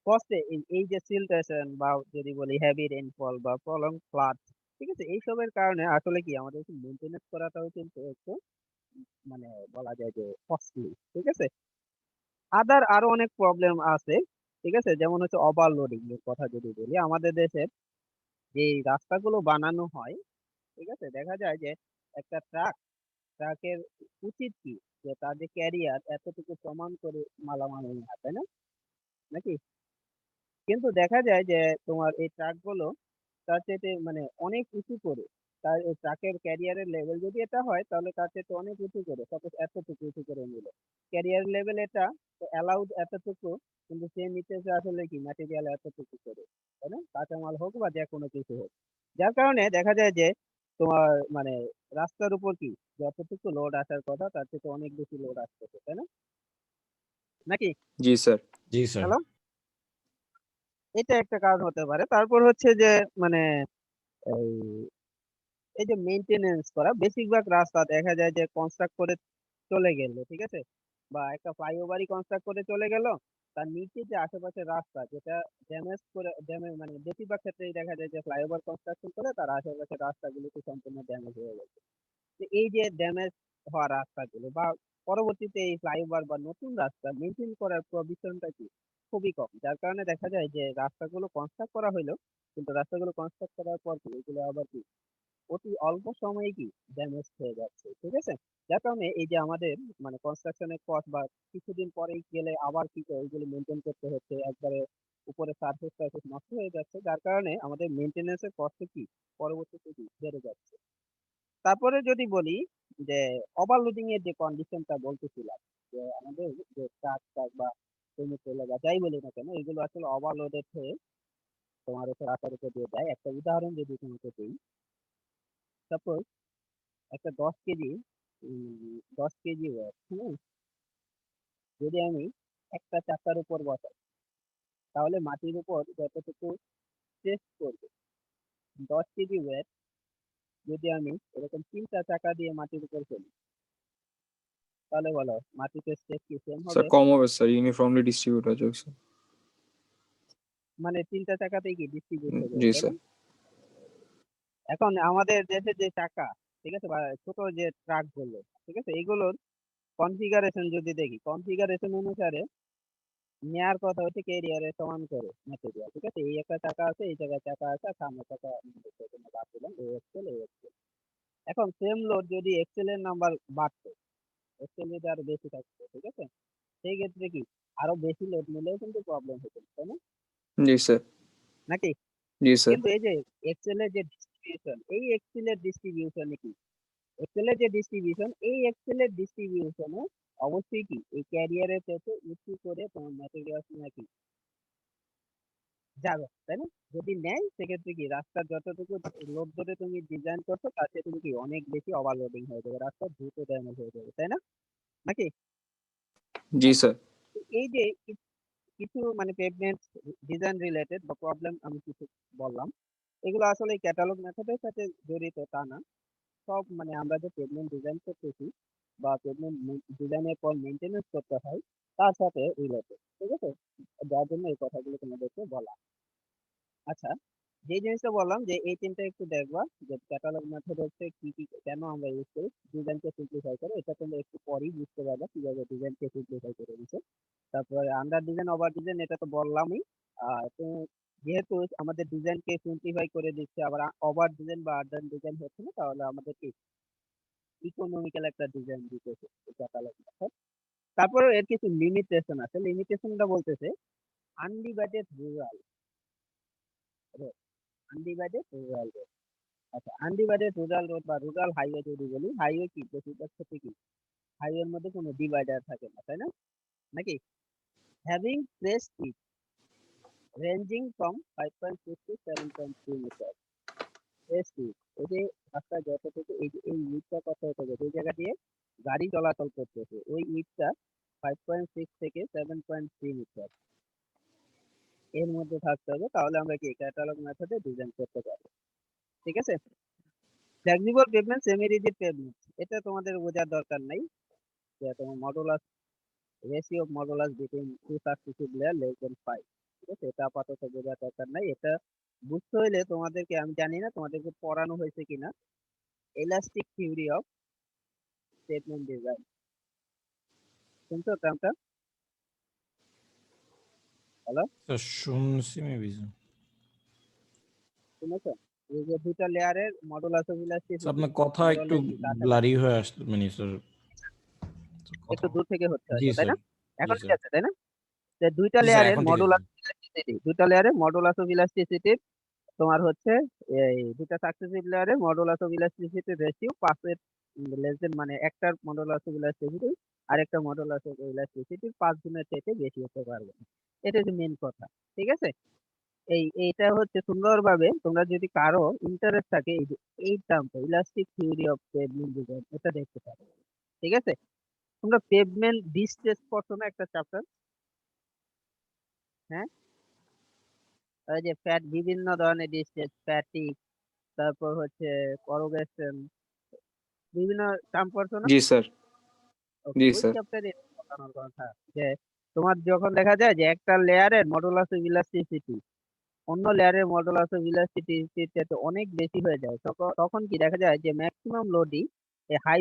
কস্টে, এই যে সিল্টেশন বা যদি বলি হেভি রেইনফল বা প্রলং ফ্লাড, ঠিক আছে, এইসবের কারণে আসলে কি আমাদের মেনটেনেন্স করাটাও কিন্তু একটু মানে বলা যায় যে কস্টলি। ঠিক আছে, আদার আরো অনেক প্রবলেম আছে। ঠিক আছে, যেমন হচ্ছে ওভারলোডিং এর কথা যদি বলি, আমাদের দেশের যে রাস্তাগুলো বানানো হয়, ঠিক আছে, দেখা যায় যে একটা ট্রাকের উচিত কি যে তার যে ক্যারিয়ার এতটুকু প্রমাণ করে মালামাল নেওয়া, তাই না? নাকি? কিন্তু দেখা যায় যে তোমার এই ট্রাকগুলো তার চাইতে মানে অনেক উঁচু করে, তার এই ট্রাকের ক্যারিয়ারের লেভেল যদি এটা হয় তাহলে তার চাইতে অনেক উঁচু করে, সাপোজ এতটুকু উঁচু করে নিল ক্যারিয়ার লেভেল, এটা অ্যালাউড এতটুকু, কিন্তু সে নিতেছে আসলে কি ম্যাটেরিয়াল এতটুকু করে, তাই না? কাঁচামাল হোক বা যে কোনো কিছু হোক, যার কারণে দেখা যায় যে তোমার মানে রাস্তার উপর কি যতটুকু লোড আসার কথা তার থেকে অনেক বেশি লোড আসতেছে, তাই না? নাকি? জি স্যার। জি স্যার। হ্যালো, এটা একটা কারণ হতে পারে। তারপর হচ্ছে যে মানে এই এই যে মেইনটেনেন্স করা, বেশিরভাগ রাস্তা দেখা যায় যে কনস্ট্রাক্ট করে চলে গেল, ঠিক আছে, বা একটা ফ্লাইওভারই কনস্ট্রাক্ট করে চলে গেল, তার নিচে যে আশেপাশের রাস্তা যেটা ড্যামেজ করে, ড্যামেজ মানে বেশিরভাগ ক্ষেত্রেই দেখা যায় যে ফ্লাইওভার কনস্ট্রাকশন করে তার আশেপাশের রাস্তাগুলোকে সম্পূর্ণ ড্যামেজ হয়ে গেছে। তো এই যে ড্যামেজ হওয়া রাস্তাগুলো বা পরবর্তীতে এই ফ্লাইওভার বা নতুন রাস্তা মেনটেন করার প্রভিশনটা কি খুবই কম, যার কারণে দেখা যায় যে রাস্তাগুলো কনস্ট্রাক্ট করা হইলো, কিন্তু রাস্তাগুলো কনস্ট্রাক্ট করার পর কি এগুলো আবার কি অতি অল্প সময়ে কি ড্যামেজ হয়ে যাচ্ছে। ঠিক আছে, যার কারণে এই যে আমাদের মানে কনস্ট্রাকশনের কস্ট বা কিছুদিন পরেই গেলে আবার কি করে ওইগুলো মেনটেন করতে হচ্ছে, একবারে উপরে সার্ফেস টার্ফেস নষ্ট হয়ে যাচ্ছে, যার কারণে আমাদের মেনটেনেন্সের কস্ট কি পরবর্তীতে কি বেড়ে যাচ্ছে। তারপরে যদি বলি যে ওভারলোডিং এর যে কন্ডিশনটা বলতেছিলাম, যে আমাদের যে ট্রাক ট্রাক বা ট্রেনে চলে বা যাই বলি না কেন, এগুলো আসলে ওভারলোডেড হয়ে তোমার উপর রাস্তার উপর দিয়ে যায়। একটা উদাহরণ যদি তোমাকে দিই, সাপোজ একটা 10 কেজি 10 কেজি ওয়েট, হ্যাঁ, যদি আমি একটা চাকার উপর বসাই, তাহলে মাটির উপর যতটুকু প্রেস করবে, 10 কেজি ওয়েট যদি আমি এরকম 3টা চাকা দিয়ে মাটির উপর ফেলি, তাহলে বলো মাটিতে স্টেট কি সেম স্যার হবে? কম হবে স্যার, ইউনিফর্মলি ডিস্ট্রিবিউট হয়ে যাবে স্যার। মানে তিনটা চাকাতেই কি ডিস্ট্রিবিউট হয়ে যাবে, জি তাই স্যার। না? এখন আমাদের দেশে যে চাকা, ঠিক আছে, বা ছোট যে ট্রাক গুলো, ঠিক আছে, এগুলোর কনফিগারেশন যদি দেখি, কনফিগারেশন অনুসারে নেয়ার কথা হচ্ছে ক্যারিয়ারের সমান করে ম্যাটেরিয়াল, ঠিক আছে। এই একটা চাকা আছে, এই জায়গায় চাকা আছে, আর সামনে চাকা বাদ দিলাম, এই এক্সেল এই এক্সেল। এখন সেম লোড যদি এক্সেল এর নাম্বার বাড়তো, এক্সেল যদি আরো বেশি থাকতো, ঠিক আছে, সেই ক্ষেত্রে কি আরো বেশি লোড নিলেও কিন্তু প্রবলেম হতো, তাই না? জি স্যার। নাকি? জি স্যার। কিন্তু এই যে এক্সেল এর যে ডিস্ট্রিবিউশন, এই এক্সেল এর ডিস্ট্রিবিউশনে কি, এক্সেল এর যে ডিস্ট্রিবিউশন, এই এক্সেল এর ডিস্ট্রিবিউশনে অবশ্যই কি এই ক্যারিয়ারের থেকে উঁচু করে তোমার ম্যাটেরিয়াল নাকি যাবে, তাই না? যদি নেয় সেক্ষেত্রে কি রাস্তার যতটুকু লোড ধরে তুমি ডিজাইন করছো তার চেয়ে তুমি কি অনেক বেশি ওভারলোডিং হয়ে যাবে, রাস্তা দ্রুত ড্যামেজ হয়ে যাবে, তাই না? নাকি? জি আচ্ছা, স্যার। তো এই যে কিছু মানে পেভমেন্ট ডিজাইন রিলেটেড বা প্রবলেম আমি কিছু বললাম, এগুলো আসলে ক্যাটালগ মেথডের সাথে জড়িত তা না। সব মানে আমরা যে পেভমেন্ট ডিজাইন করতেছি বা পেভমেন্ট ডিজাইনের পর মেনটেনেন্স করতে হয় তার সাথে রিলেটেড, ঠিক আছে, যার জন্য এই কথাগুলো তোমাদেরকে বলা। আচ্ছা, যে জিনিসটা বললাম যে এই তিনটা একটু দেখবা, যে ক্যাটালগ মেথড হচ্ছে কি কি কেন আমরা ইউজ করি, ডিজাইনকে সিম্পলিফাই করে, এটা তোমরা একটু পরেই বুঝতে পারবে কিভাবে ডিজাইনকে সিম্পলিফাই করে দিচ্ছে। তারপরে আন্ডার ডিজাইন ওভার ডিজাইন, এটা তো বললামই। তো যেহেতু আমাদের ডিজাইনকে সিম্পলিফাই করে দিচ্ছে, আবার ওভার ডিজাইন বা আন্ডার ডিজাইন হচ্ছে না, তাহলে আমাদের কি ইকোনমিক্যাল একটা ডিজাইন দিতেছে ক্যাটালগ মেথড। তারপরে এর কিছু লিমিটেশন আছে, লিমিটেশনটা বলতেছে undivided rural road, undivided rural road. আচ্ছা, আনডিভাইডেড রুরাল রোড বা রুরাল হাইওয়ে যদি বলি, হাইওয়ে কি বেশিরভাগ ক্ষেত্রে কি হাইওয়ের মধ্যে কোনো ডিভাইডার থাকে না, তাই না? নাকি? Having place it ranging from 5.6 to 7.3 metre place it, এই যে রাস্তা যতটুকু এই যে এই ইটটা কত হতে হবে, যে জায়গা দিয়ে গাড়ি চলাচল করতেছে ওই ইটটা 5.6 থেকে 7.3 মিটার এর মধ্যে থাকতে হবে, তাহলে আমরা কি ক্যাটালগ মেথডে ডিজাইন করতে পারবো, ঠিক আছে। Flexible pavement, semi rigid pavement, এটা তোমাদের বোঝার দরকার নাই, যে তোমার modulus ratio of modulus between two successive layer less than 5, ঠিক আছে, এটা আপাতত বোঝার দরকার নাই। এটা বুঝতে হইলে তোমাদেরকে, আমি জানি না তোমাদেরকে পড়ানো হয়েছে কিনা, elastic theory of statement design, শুনছো টার্মটা? হ্যালো, স্যার শুনছি মেবি স্যার। শুনেছো? এই যে দুটা লেয়ারের মডুলাস অফ স্যার ইলাস্টিসিটি আপনার কথা একটু ওভারঅল কি কাছাকাছি, ব্লারি হয়ে আসছে মানে স্যার একটু কথা। দূর থেকে হচ্ছে জি হয়তো, তাই স্যার। না? জি এখন ঠিক স্যার। আছে, তাই না? যে দুইটা জি স্যার লেয়ারের এখন ঠিক আছে। মডুলাস ইলাস্টিসিটি, দুইটা লেয়ারের মডুলাস অফ ইলাস্টিসিটি তোমার হচ্ছে এই দুটা সাকসেসিভ লেয়ারের মডুলাস অফ ইলাস্টিসিটি রেশিও 5 এর লেস দেন, মানে একটার মডুলাস অফ ইলাস্টিসিটি আরেকটা মডুলাস অফ ইলাস্টিসিটি 5 গুণের চাইতে বেশি হতে পারবে না। এটা হচ্ছে মেন কথা, ঠিক আছে। এইটা হচ্ছে সুন্দরভাবে তোমরা যদি কারো ইন্টারেস্ট থাকে এই যে এই টার্মটা elastic theory of pavement design, এটা দেখতে পারো, ঠিক আছে। তোমরা পেভমেন্ট ডিস্ট্রেস পড়ছো না একটা চ্যাপ্টার? হ্যাঁ, ওই যে ফ্যাট, বিভিন্ন ধরনের ডিস্ট্রেস, ফ্যাটিক, তারপর হচ্ছে করোগেশন, বিভিন্ন টার্ম পড়ছো না? জি স্যার। ওকে, জি ওই স্যার। চ্যাপ্টারে পড়ানোর কথা যে তোমার যখন দেখা যায় যে একটা লেয়ারের মডুলাস অফ ইলাস্টিসিটি অন্য লেয়ারের মডুলাস অফ ইলাস্টিসিটি অনেক বেশি হয়ে যায়, তখন কি দেখা যায় যে ম্যাক্সিমাম লোডই হাই,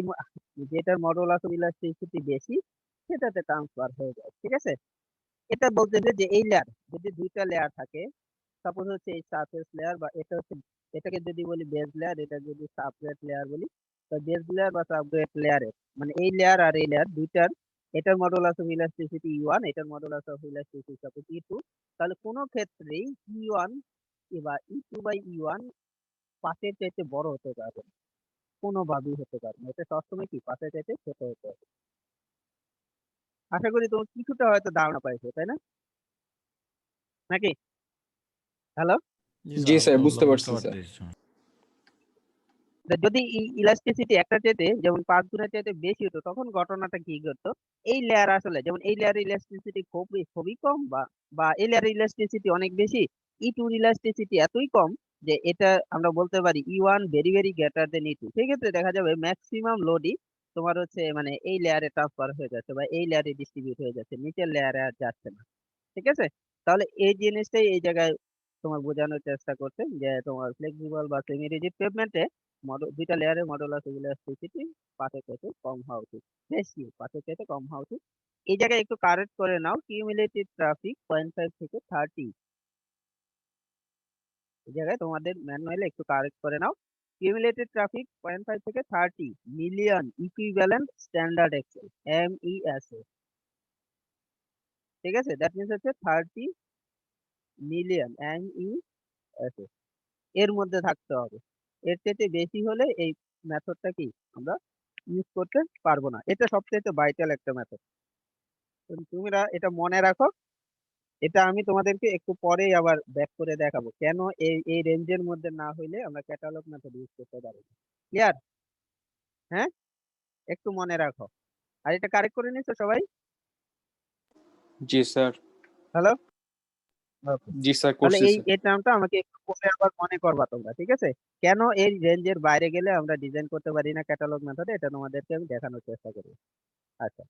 যেটার মডুলাস অফ ইলাস্টিসিটি বেশি সেটাতে ট্রান্সফার হয়ে যায়, ঠিক আছে। এটা বলতেছে যে এই লেয়ার যদি দুইটা লেয়ার থাকে, সাপোজ হচ্ছে এই সারফেস লেয়ার বা এটা হচ্ছে, এটাকে যদি বলি বেস লেয়ার, এটা যদি সাবগ্রেড লেয়ার বলি, তো বেস লেয়ার বা সাবগ্রেড লেয়ারের মানে এই লেয়ার আর এই লেয়ার দুইটার এটার মডুলাস অফ ইলাস্টিসিটি E1, এটার modulus of elasticity suppose E2, তাহলে কোনো ক্ষেত্রেই E1 বা E2 বাই E1 5-এর চাইতে বড় হতে পারবে না, কোনোভাবেই হতে পারবে না, এটা সবসময় কি 5-এর চাইতে ছোট হতে হবে। আশা করি তুমি কিছুটা হয়তো ধারণা পাইছো, তাই না? নাকি? হ্যালো, জি জি স্যার স্যার, হালকা বুঝতে হালকা পারছি স্যার। পারতেছি। যদি ইলাস্টিসিটি একটা চাইতে যেমন 5 গুণের চাইতে বেশি হতো, তখন ঘটনাটা কি ঘটতো, এই লেয়ার আসলে যেমন এই লেয়ারের ইলাস্টিসিটি খুবই খুবই কম, বা বা এই লেয়ারের ইলাস্টিসিটি অনেক বেশি, E2 ইলাস্টিসিটি এতই কম যে এটা আমরা বলতে পারি E1 very very greater than E2, সেক্ষেত্রে দেখা যাবে ম্যাক্সিমাম লোডই তোমার হচ্ছে মানে এই লেয়ারে ট্রান্সফার হয়ে যাচ্ছে বা এই লেয়ারে ডিস্ট্রিবিউট হয়ে যাচ্ছে, নিচের লেয়ারে আর যাচ্ছে না। ঠিক আছে, তাহলে এই জিনিসটাই এই জায়গায় তোমার বোঝানোর চেষ্টা করছে যে তোমার ফ্লেক্সিবল বা সেমি রিজিড পেভমেন্টে দুইটা লেয়ারের মডুলাস ইলাস্টিসিটি পাথের চাইতে কম হওয়া উচিত, বেশি পাথের চাইতে কম হওয়া উচিত। এই জায়গায় একটু কারেক্ট করে নাও, কিউমুলেটিভ ট্রাফিক 0.5 থেকে 30। এই জায়গায় তোমাদের ম্যানুয়ালি একটু কারেক্ট করে নাও, কিউমুলেটেড ট্রাফিক 0.5 থেকে 30 million equivalent standard axle, MESA। ঠিক আছে, দ্যাট মিনস হচ্ছে 30 মিলিয়ন MESA এর মধ্যে থাকতে হবে। এর চাইতে বেশি হলে এই মেথডটা কি আমরা ইউজ করতে পারবো না। এটা সবচেয়ে ভাইটাল একটা মেথড, তোমরা এটা মনে রাখো। এটা আমি তোমাদেরকে একটু পরেই আবার ব্যাক করে দেখাবো কেন এই এই রেঞ্জের মধ্যে না হইলে আমরা ক্যাটালগ মেথড ইউজ করতে পারবো না। ক্লিয়ার? হ্যাঁ, একটু মনে রাখো। আর এটা কারেক্ট করে নিছো সবাই? জি স্যার। হ্যালো, জি স্যার, তাহলে করছি এই স্যার। এই টার্মটা আমাকে একটু পরে আবার মনে করবা তোমরা, ঠিক আছে? কেন এই রেঞ্জের বাইরে গেলে আমরা ডিজাইন করতে পারি না ক্যাটালগ মেথডে, এটা তোমাদেরকে আমি দেখানোর চেষ্টা করি। আচ্ছা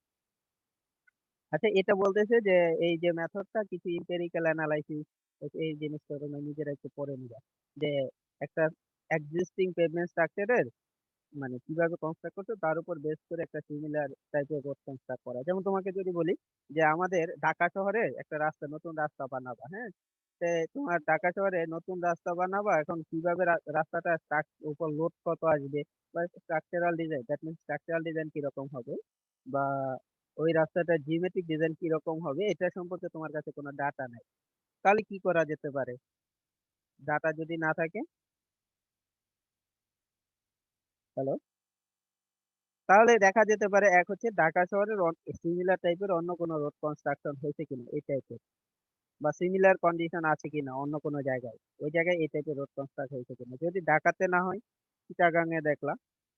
আচ্ছা, এটা বলতেছে যে এই যে মেথডটা কিছু এম্পিরিক্যাল অ্যানালাইসিস, এই জিনিসটা তোমরা নিজেরা একটু পড়ে নিবা যে একটা এক্সিস্টিং পেভমেন্ট স্ট্রাকচারের মানে কিভাবে কনস্ট্রাক্ট করছো তার উপর বেস করে একটা সিমিলার টাইপের রোড কনস্ট্রাক্ট করা। যেমন তোমাকে যদি বলি যে আমাদের ঢাকা শহরে একটা রাস্তা, নতুন রাস্তা বানাবা, হ্যাঁ, তোমার ঢাকা শহরে নতুন রাস্তা বানাবা, এখন কিভাবে রাস্তাটা উপর লোড কত আসবে বা structural design, that means structural design কিরকম হবে বা ওই রাস্তাটার জিওমেট্রিক ডিজাইন কিরকম হবে, এটা সম্পর্কে তোমার কাছে কোনো ডাটা নাই। তাহলে কি করা যেতে পারে? ডাটা যদি না থাকে, হ্যালো, তাহলে দেখা যেতে পারে এক হচ্ছে ঢাকা শহরের সিমিলার টাইপের অন্য কোনো রোড কনস্ট্রাকশন হয়েছে কিনা এই টাইপের, বা সিমিলার কন্ডিশন আছে কিনা অন্য কোনো জায়গায়, ওই জায়গায় এই টাইপের রোড কনস্ট্রাক্ট হয়েছে কিনা। যদি ঢাকাতে না হয় চিটাগাং এ দেখলাম,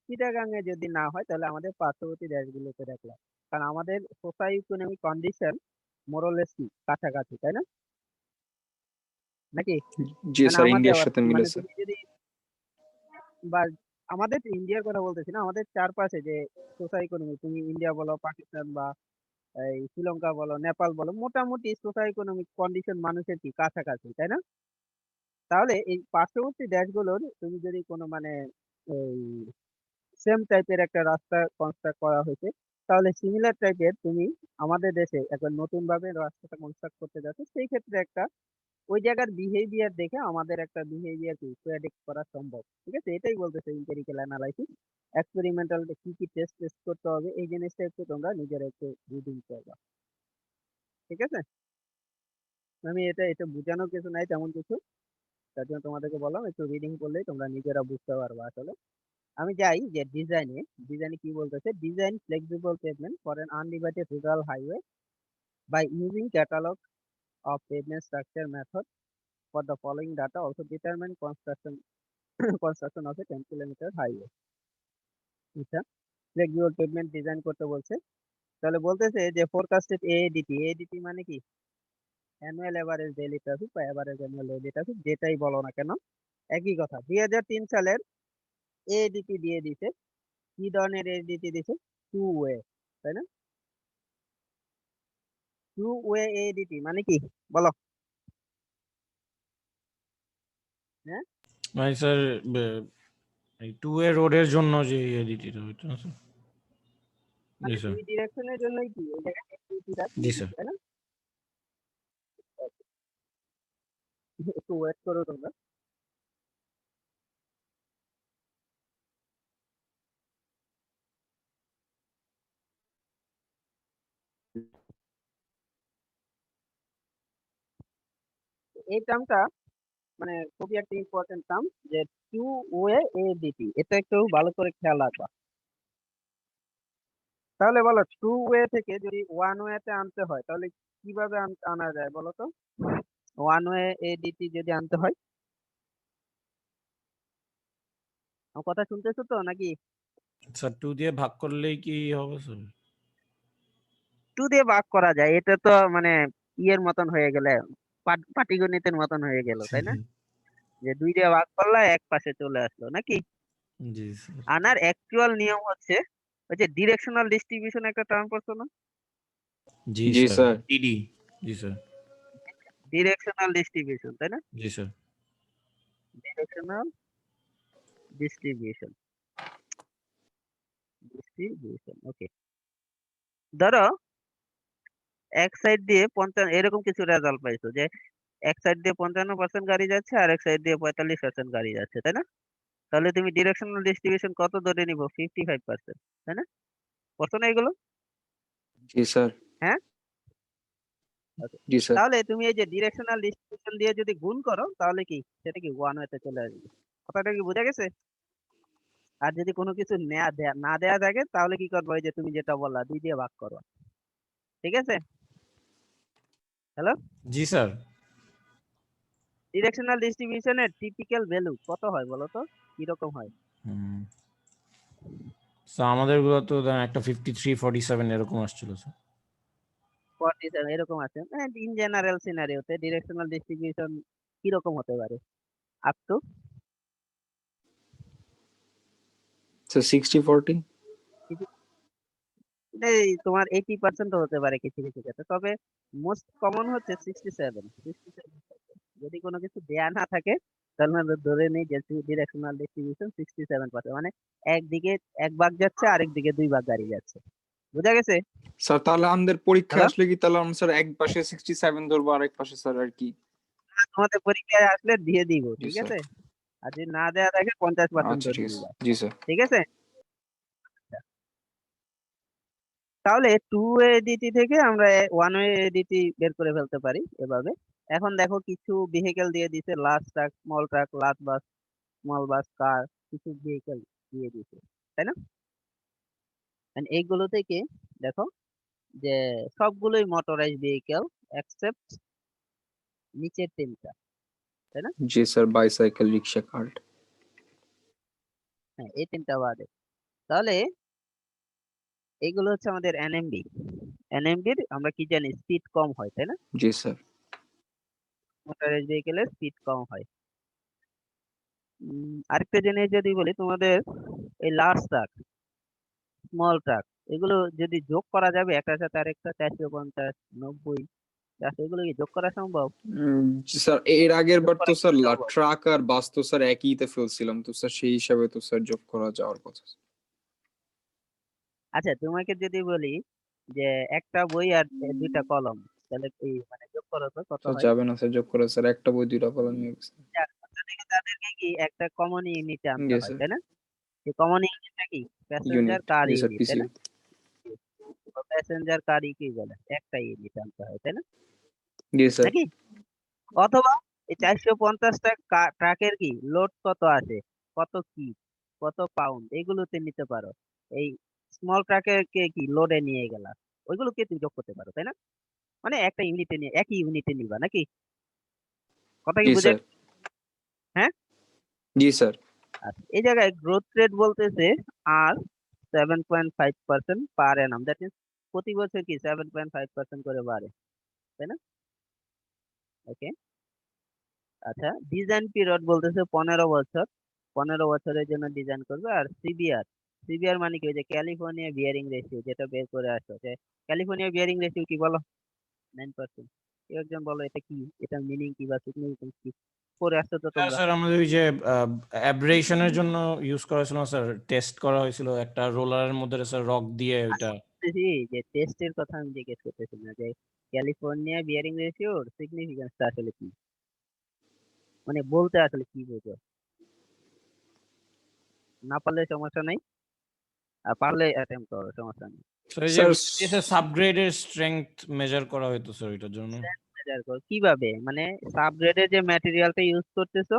চিটাগাং এ যদি না হয় তাহলে আমাদের পার্শ্ববর্তী দেশগুলোতে দেখলাম। কারণ আমাদের সোসাই ইকোনমিক কন্ডিশন মোরলেস কি কাছাকাছি, তাই না? নাকি? জি মানে স্যার, আমাদের ইন্ডিয়ার সাথে মানে মিলেছে। তুমি যদি বা আমাদের ইন্ডিয়ার কথা বলতেছি না, আমাদের চারপাশে যে সোসাই ইকোনমি, তুমি ইন্ডিয়া বলো, পাকিস্তান বা এই শ্রীলঙ্কা বলো, নেপাল বলো, মোটামুটি সোসাই ইকোনমিক কন্ডিশন মানুষের কি কাছাকাছি, তাই না? তাহলে এই পার্শ্ববর্তী দেশগুলোর তুমি যদি কোনো মানে এই সেম টাইপের একটা রাস্তা কনস্ট্রাক্ট করা হয়েছে, তাহলে সিমিলার টাইপের তুমি আমাদের দেশে একবার নতুন ভাবে রাস্তাটা কনস্ট্রাক্ট করতে যাচ্ছ, সেই ক্ষেত্রে একটা ওই জায়গার বিহেভিয়ার দেখে আমাদের একটা বিহেভিয়ার কি প্রেডিক্ট করা সম্ভব। ঠিক আছে, এটাই বলতেছে এম্পিরিক্যাল অ্যানালাইসিস। এক্সপেরিমেন্টাল কি কি টেস্ট টেস্ট করতে হবে এই জিনিসটা একটু তোমরা নিজেরা একটু রিডিং করবা। ঠিক আছে, আমি এটা এটা বোঝানোর কিছু নাই তেমন কিছু, তার জন্য তোমাদেরকে বললাম একটু রিডিং করলেই তোমরা নিজেরা বুঝতে পারবা আসলে। আমি যাই যে ডিজাইনে, ডিজাইনে কি বলতেছে, design flexible pavement for an undivided rural highway by using catalogue of pavement structure method for the following data also determine construction construction of a 10 kilometre highway. আচ্ছা, ফ্লেক্সিবল পেভমেন্ট ডিজাইন করতে বলছে, তাহলে বলতেছে যে ফোরকাস্টেড এডিটি, এডিটি মানে কি অ্যানুয়াল এভারেজ ডেইলি ট্রাফিক বা average annual daily traffic, যেটাই বলো না কেন একই কথা। 2003 সালের এডিটি দিয়ে দিছে, কি ধরনের এডিটি দিছে? টু ওয়ে, তাই না? টু ওয়ে এডিটি মানে কি বলো? হ্যাঁ, মানে স্যার এই টু এ রোডের জন্য যে এডিটিটা ওইটা না স্যার? জি মানে স্যার। দুই ডিরেকশনের জন্যই কি ওই জায়গায় এডিটিটা জি দিয়ে স্যার। দিছে, তাই না? একটু ওয়েট করো তোমরা। এই টার্মটা মানে খুবই একটা ইম্পর্টেন্ট টার্ম, যে টু ওয়ে এডিটি, এটা একটু ভালো করে খেয়াল রাখবা। তাহলে বলো টু ওয়ে থেকে যদি ওয়ান ওয়েতে আনতে হয় তাহলে কিভাবে আনা যায় বলো তো? ওয়ান ওয়ে এডিটি যদি আনতে হয়, আমার কথা শুনতেছো তো নাকি? স্যার 2 দিয়ে ভাগ করলেই কি হবে স্যার? টু দিয়ে ভাগ করা যায়, এটা তো মানে ইয়ের মতন হয়ে গেলে, পাটিগণিতের মতন হয়ে গেল, তাই না? যে দুই দিয়ে ভাগ করলে এক পাশে চলে আসলো নাকি? জি স্যার। আনার অ্যাকচুয়াল নিয়ম হচ্ছে ওই যে ডিরেকশনাল ডিস্ট্রিবিউশন একটা টার্ম পড়ছো না? জি জি স্যার স্যার ডিডি জি স্যার ডিরেকশনাল ডিস্ট্রিবিউশন, তাই না? জি স্যার ডিরেকশনাল ডিস্ট্রিবিউশন, ডিস্ট্রিবিউশন, ওকে। ধরো এক সাইড দিয়ে ৫০ এরকম কিছু রেজাল্ট পাইছো যে এক সাইড দিয়ে ৫৫% গাড়ি যাচ্ছে আর এক সাইড দিয়ে ৪৫% গাড়ি যাচ্ছে, তাই না? তাহলে তুমি ডিরেকশনাল ডিস্ট্রিবিউশন কত ধরে নিব? 55%, তাই না? পড়ছো না এগুলো? জি স্যার হ্যাঁ, ওকে। জি স্যার তাহলে তুমি এই যে ডিরেকশনাল ডিস্ট্রিবিউশন দিয়ে যদি গুণ করো তাহলে কি সেটা কি ওয়ান ওয়েতে চলে আসবে। কথাটা কি বোঝা গেছে? আর যদি কোনো কিছু না দেয়া থাকে তাহলে কি করবো? ওই যে তুমি যেটা বললা ২ দিয়ে ভাগ করো। ঠিক আছে? হ্যালো? জি স্যার ডিরেকশনাল ডিস্ট্রিবিউশনের টিপিক্যাল ভ্যালু কত হয় বলো তো? কিরকম হয়? স্যার আমাদের গুলো তো ধরেন একটা 53-47 এরকম আসছিল স্যার 47 এরকম আছে। ইন জেনারেল সিনারিওতে ডিরেকশনাল ডিস্ট্রিবিউশন কিরকম হতে পারে? আপ টু স্যার 60-40 এই তোমার 80% ও হতে পারে কিছু কিছু ক্ষেত্রে। তবে মোস্ট কমন হচ্ছে 67। যদি কোনো কিছু দেয়া না থাকে তাহলে আমরা ধরে নিই যে ডিরেকশনাল ডিস্ট্রিবিউশন 67%, মানে একদিকে ১ ভাগ যাচ্ছে আরেক দিকে ২ ভাগ গাড়ি যাচ্ছে। বুঝা গেছে? স্যার তাহলে আমাদের পরীক্ষায় হ্যালো? আসলে কি তাহলে আমরা স্যার এক পাশে 67 ধরবো আর এক পাশে স্যার আর কি? তোমাদের পরীক্ষায় আসলে দিয়ে দিব, জি ঠিক স্যার আছে? আর যদি না দেয়া থাকে 50% আচ্ছা ধরে ঠিক আছে নিবা। জি স্যার ঠিক আছে? তাহলে টু ওয়ে এডিটি থেকে আমরা ওয়ান ওয়ে এডিটি বের করে ফেলতে পারি এভাবে। এখন দেখো কিছু ভেহিকেল দিয়ে দিছে, large truck, small truck, large bus, small bus, car, কিছু ভেহিকেল দিয়ে দিছে, তাই না? And এইগুলো থেকে দেখো যে সবগুলোই মোটরাইজ ভেহিকেল এক্সেপ্ট নিচের তিনটা, তাই না? জি স্যার বাইসাইকেল রিক্সা কার্ট হ্যাঁ, এই তিনটা বাদে। তাহলে এইগুলো হচ্ছে আমাদের এনএমডি। এনএমডির আমরা কি জানি স্পিড কম হয়, তাই না? জি স্যার মোটরাইজ ভেহিকেলের স্পিড কম হয়। আরেকটা জিনিস যদি বলি তোমাদের, এই লার্জ ট্রাক, স্মল ট্রাক, এগুলো যদি যোগ করা যাবে একটার সাথে আরেকটা, 450, 90, 400, এগুলো কি যোগ করা সম্ভব? জি স্যার এর আগের যোগ বার তো করা স্যার কিন্তু সম্ভব। ট্রাক আর বাস তো স্যার একইতে ফেলছিলাম তো স্যার সেই হিসাবে তো স্যার যোগ করা যাওয়ার কথা আচ্ছা, তোমাকে যদি বলি যে একটা বই আর দুইটা কলম, তাহলে কি মানে যোগ করো তো কত স্যার হয়? যাবে না স্যার যোগ করে স্যার একটা বই দুইটা কলম নিয়ে গেছে তাদেরকে কি একটা কমন ইউনিটে আনতে জি হয়, স্যার তাই না? এই কমন ইউনিটটা কি প্যাসেঞ্জার ইউনিট কার জি স্যার ইউনিট, তাই পিসি না? প্যাসেঞ্জার কার কি বলে একটা ইউনিট আনতে হয়, তাই না? জি স্যার নাকি? অথবা এই 450টা ট্রাকের কি লোড কত আছে, কত কি, কত পাউন্ড, এগুলোতে নিতে পারো। এই স্মল ট্রাকের কে কি লোডে নিয়ে গেলা, ওইগুলোকে তুমি যোগ করতে পারো, তাই না? মানে একটা ইউনিটে নিয়ে একই ইউনিটে নিবা নাকি? কথা কি জি বুঝে? স্যার হ্যাঁ, জি স্যার আচ্ছা। এই জায়গায় গ্রোথ রেট বলতেছে আর 7.5% পার অ্যানাম, দ্যাট মিনস প্রতি বছর কি 7.5% করে বাড়ে, তাই না? ওকে। আচ্ছা, ডিজাইন পিরিয়ড বলতেছে 15 বছর, 15 বছরের জন্য ডিজাইন করবে। আর সিবিআর, সিবিআর মানে কি? ওই যে ক্যালিফোর্নিয়া বিয়ারিং রেশিও যেটা বের করে আসো, যে ক্যালিফোর্নিয়া বিয়ারিং রেশিও কি বলো? 9%। কেউ একজন বলো এটা কি, এটার মিনিং কি বা সিগনিফিকেন্স কি? পড়ে আসছো তো তোমরা। স্যার আমাদের ওই যে অ্যাব্রেশনের জন্য ইউজ করা ছিল স্যার টেস্ট করা হয়েছিল একটা রোলারের মধ্যে স্যার রক দিয়ে ওইটা বলতেছি যে টেস্টের কথা আমি জিজ্ঞেস করতেছি না, যে ক্যালিফোর্নিয়া বিয়ারিং রেশিওর সিগনিফিকেন্সটা আসলে কি, মানে বলতে আসলে কি বোঝো? না পারলে সমস্যা নেই, আর পারলে অ্যাটেম্প করো, সমস্যা নেই। স্যার এই যে স্যার বিএসএ সাবগ্রেডের স্ট্রেংথ মেজার করা হতো স্যার এটার জন্য মেজার করো কিভাবে? মানে সাবগ্রেডের যে ম্যাটেরিয়ালটা ইউজ করতেছো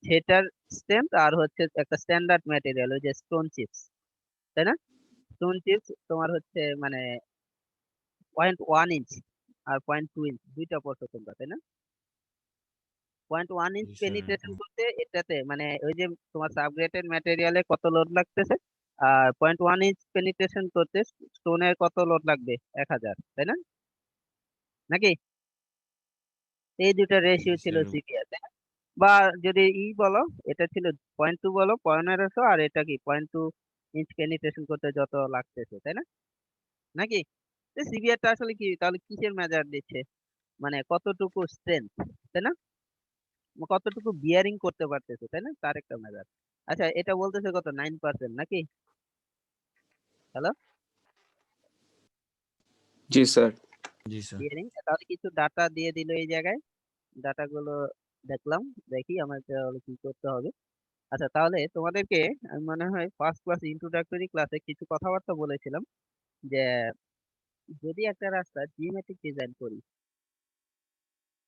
সেটার স্ট্রেংথ, আর হচ্ছে একটা স্ট্যান্ডার্ড ম্যাটেরিয়াল ওই যে স্টোন চিপস, তাই না? স্টোন চিপস তোমার হচ্ছে মানে 0.1 ইঞ্চ আর 0.2 ইঞ্চ দুইটা পড়ছো তোমরা, তাই না? 0.1 ইঞ্চ জি স্যার পেনিট্রেশন করতে এটাতে মানে ওই যে তোমার সাবগ্রেটেড ম্যাটেরিয়ালে কত লোড লাগতেছে, আর 0.1 ইঞ্চ পেনিট্রেশন করতে স্টোনের কত লোড লাগবে? 1000, তাই না? নাকি? এই দুটা জি রেশিও ছিল স্যার সিপিআর, বা যদি বলো এটা ছিল 0.2 বলো 1500, আর এটা কি 0.2 ইঞ্চ পেনিট্রেশন করতে যত লাগতেছে, তাই না? নাকি? সিভিয়ারটা আসলে কি তাহলে কিসের মেজার দিচ্ছে? মানে কতটুকু স্ট্রেংথ, তাই না? কতটুকু বিয়ারিং করতে পারতেছে, তাই না? তার একটা মেজার। আচ্ছা, এটা বলতেছে কত 9% নাকি? হ্যালো, জি স্যার। জি স্যার। বিয়ারিং। তাহলে কিছু ডাটা দিয়ে দিল এই জায়গায়, ডাটাগুলো দেখলাম, দেখি আমার তাহলে কি করতে হবে। আচ্ছা, তাহলে তোমাদেরকে আমি মনে হয় ফার্স্ট ক্লাস ইন্ট্রোডাক্টরি ক্লাসে কিছু কথাবার্তা বলেছিলাম যে যদি একটা রাস্তা জিওমেট্রিক ডিজাইন করি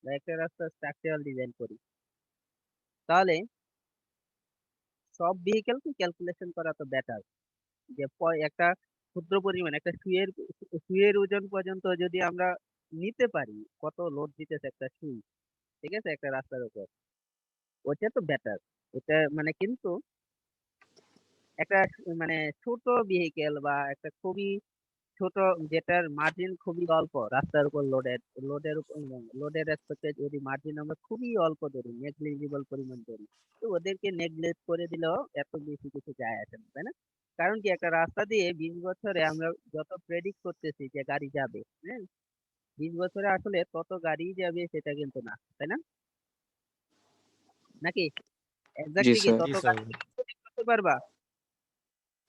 বা একটা রাস্তা স্ট্রাকচারাল ডিজাইন করি, তাহলে সব ভেহিকেলকে ক্যালকুলেশন করা তো বেটার। যে একটা ক্ষুদ্র পরিমাণ একটা সুইয়ের ওজন পর্যন্ত যদি আমরা নিতে পারি, কত লোড দিতেছে একটা সুই, ঠিক আছে, একটা রাস্তার উপর, ওটা তো বেটার। ওটা মানে কিন্তু একটা মানে ছোট ভেহিকেল বা একটা খুবই ছোট, যেটার মার্জিন খুবই অল্প, রাস্তার উপর লোডের উপর লোডের রেসপেক্টে যদি মার্জিন আমরা খুবই অল্প ধরি, নেগলিজিবল পরিমাণ ধরি, তো ওদেরকে নেগলেক্ট করে দিলেও এত বেশি কিছু যায় আসে না, তাই না? কারণ কি, একটা রাস্তা দিয়ে 20 বছরে আমরা যত প্রেডিক্ট করতেছি যে গাড়ি যাবে, হ্যাঁ, 20 বছরে আসলে তত গাড়ি যাবে সেটা কিন্তু না, তাই না? নাকি? জি এক্স্যাক্টলি কি স্যার। জি তত স্যার। গাড়ি predict করতে পারবা?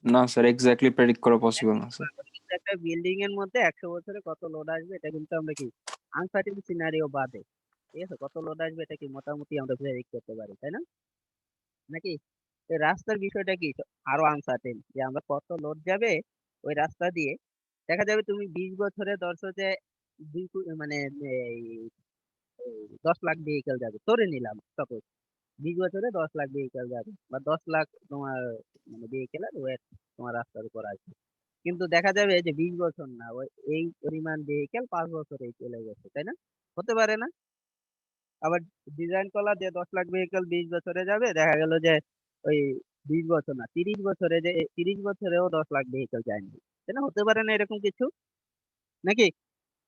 না স্যার, এক্স্যাক্টলি প্রেডিক্ট করা পসিবল না স্যার। কিন্তু একটা বিল্ডিং এর মধ্যে 100 বছরে কত লোড আসবে এটা কিন্তু আমরা কি আনসার্টেন সিনারিও বাদে, ঠিক আছে, কত লোড আসবে এটা কি মোটামুটি আমরা প্রেডিক্ট করতে পারি, তাই না? নাকি? এই রাস্তার বিষয়টা কি আরো আনসার্টেন, যে আমরা কত লোড যাবে ওই রাস্তা দিয়ে। দেখা যাবে তুমি 20 বছরে ধরছো যে মানে এই 10 লাখ ভেহিকেল যাবে, ধরে নিলাম সাপোজ 20 বছরে 10 লাখ ভেহিকেল যাবে, বা 10 লাখ তোমার মানে ভেহিকেলের ওয়েট তোমার রাস্তার উপর আসবে। কিন্তু দেখা যাবে যে 20 বছর না, ওই এই পরিমাণ ভেহিকেল 5 বছরেই চলে গেছে, তাই না? হতে পারে না? আবার ডিজাইন করা যে 10 লাখ ভেহিকেল 20 বছরে যাবে, দেখা গেল যে ওই 20 বছর না, 30 বছরে, যে 30 বছরেও 10 লাখ ভেহিকেল যায়নি, তাই না? হতে পারে না এরকম কিছু, নাকি?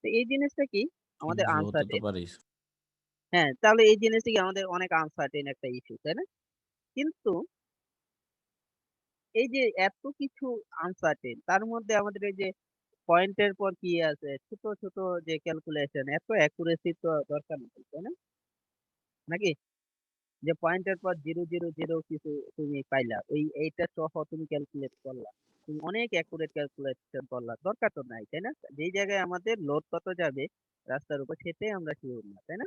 তো এই জিনিসটা কি আমাদের জি, হতে তো আনসার্টেন। পারেই। হ্যাঁ, তাহলে এই জিনিসটা কি আমাদের অনেক আনসার্টেন একটা ইস্যু, তাই না? কিন্তু এই যে এত কিছু আনসার্টেন, তার মধ্যে আমাদের এই যে পয়েন্টের পর কি আছে, ছোট ছোট যে ক্যালকুলেশন, এত অ্যাকুরেসি তো দরকার নেই, তাই না? নাকি? যে পয়েন্টের পর 000 কিছু তুমি পাইলা, ওই এইটা সহ তুমি ক্যালকুলেট করলা, তুমি অনেক অ্যাকুরেট ক্যালকুলেশন করলা, দরকার তো নাই, তাই না? যেই জায়গায় আমাদের লোড কত যাবে রাস্তার উপর সেটাই আমরা শিওর না, তাই না?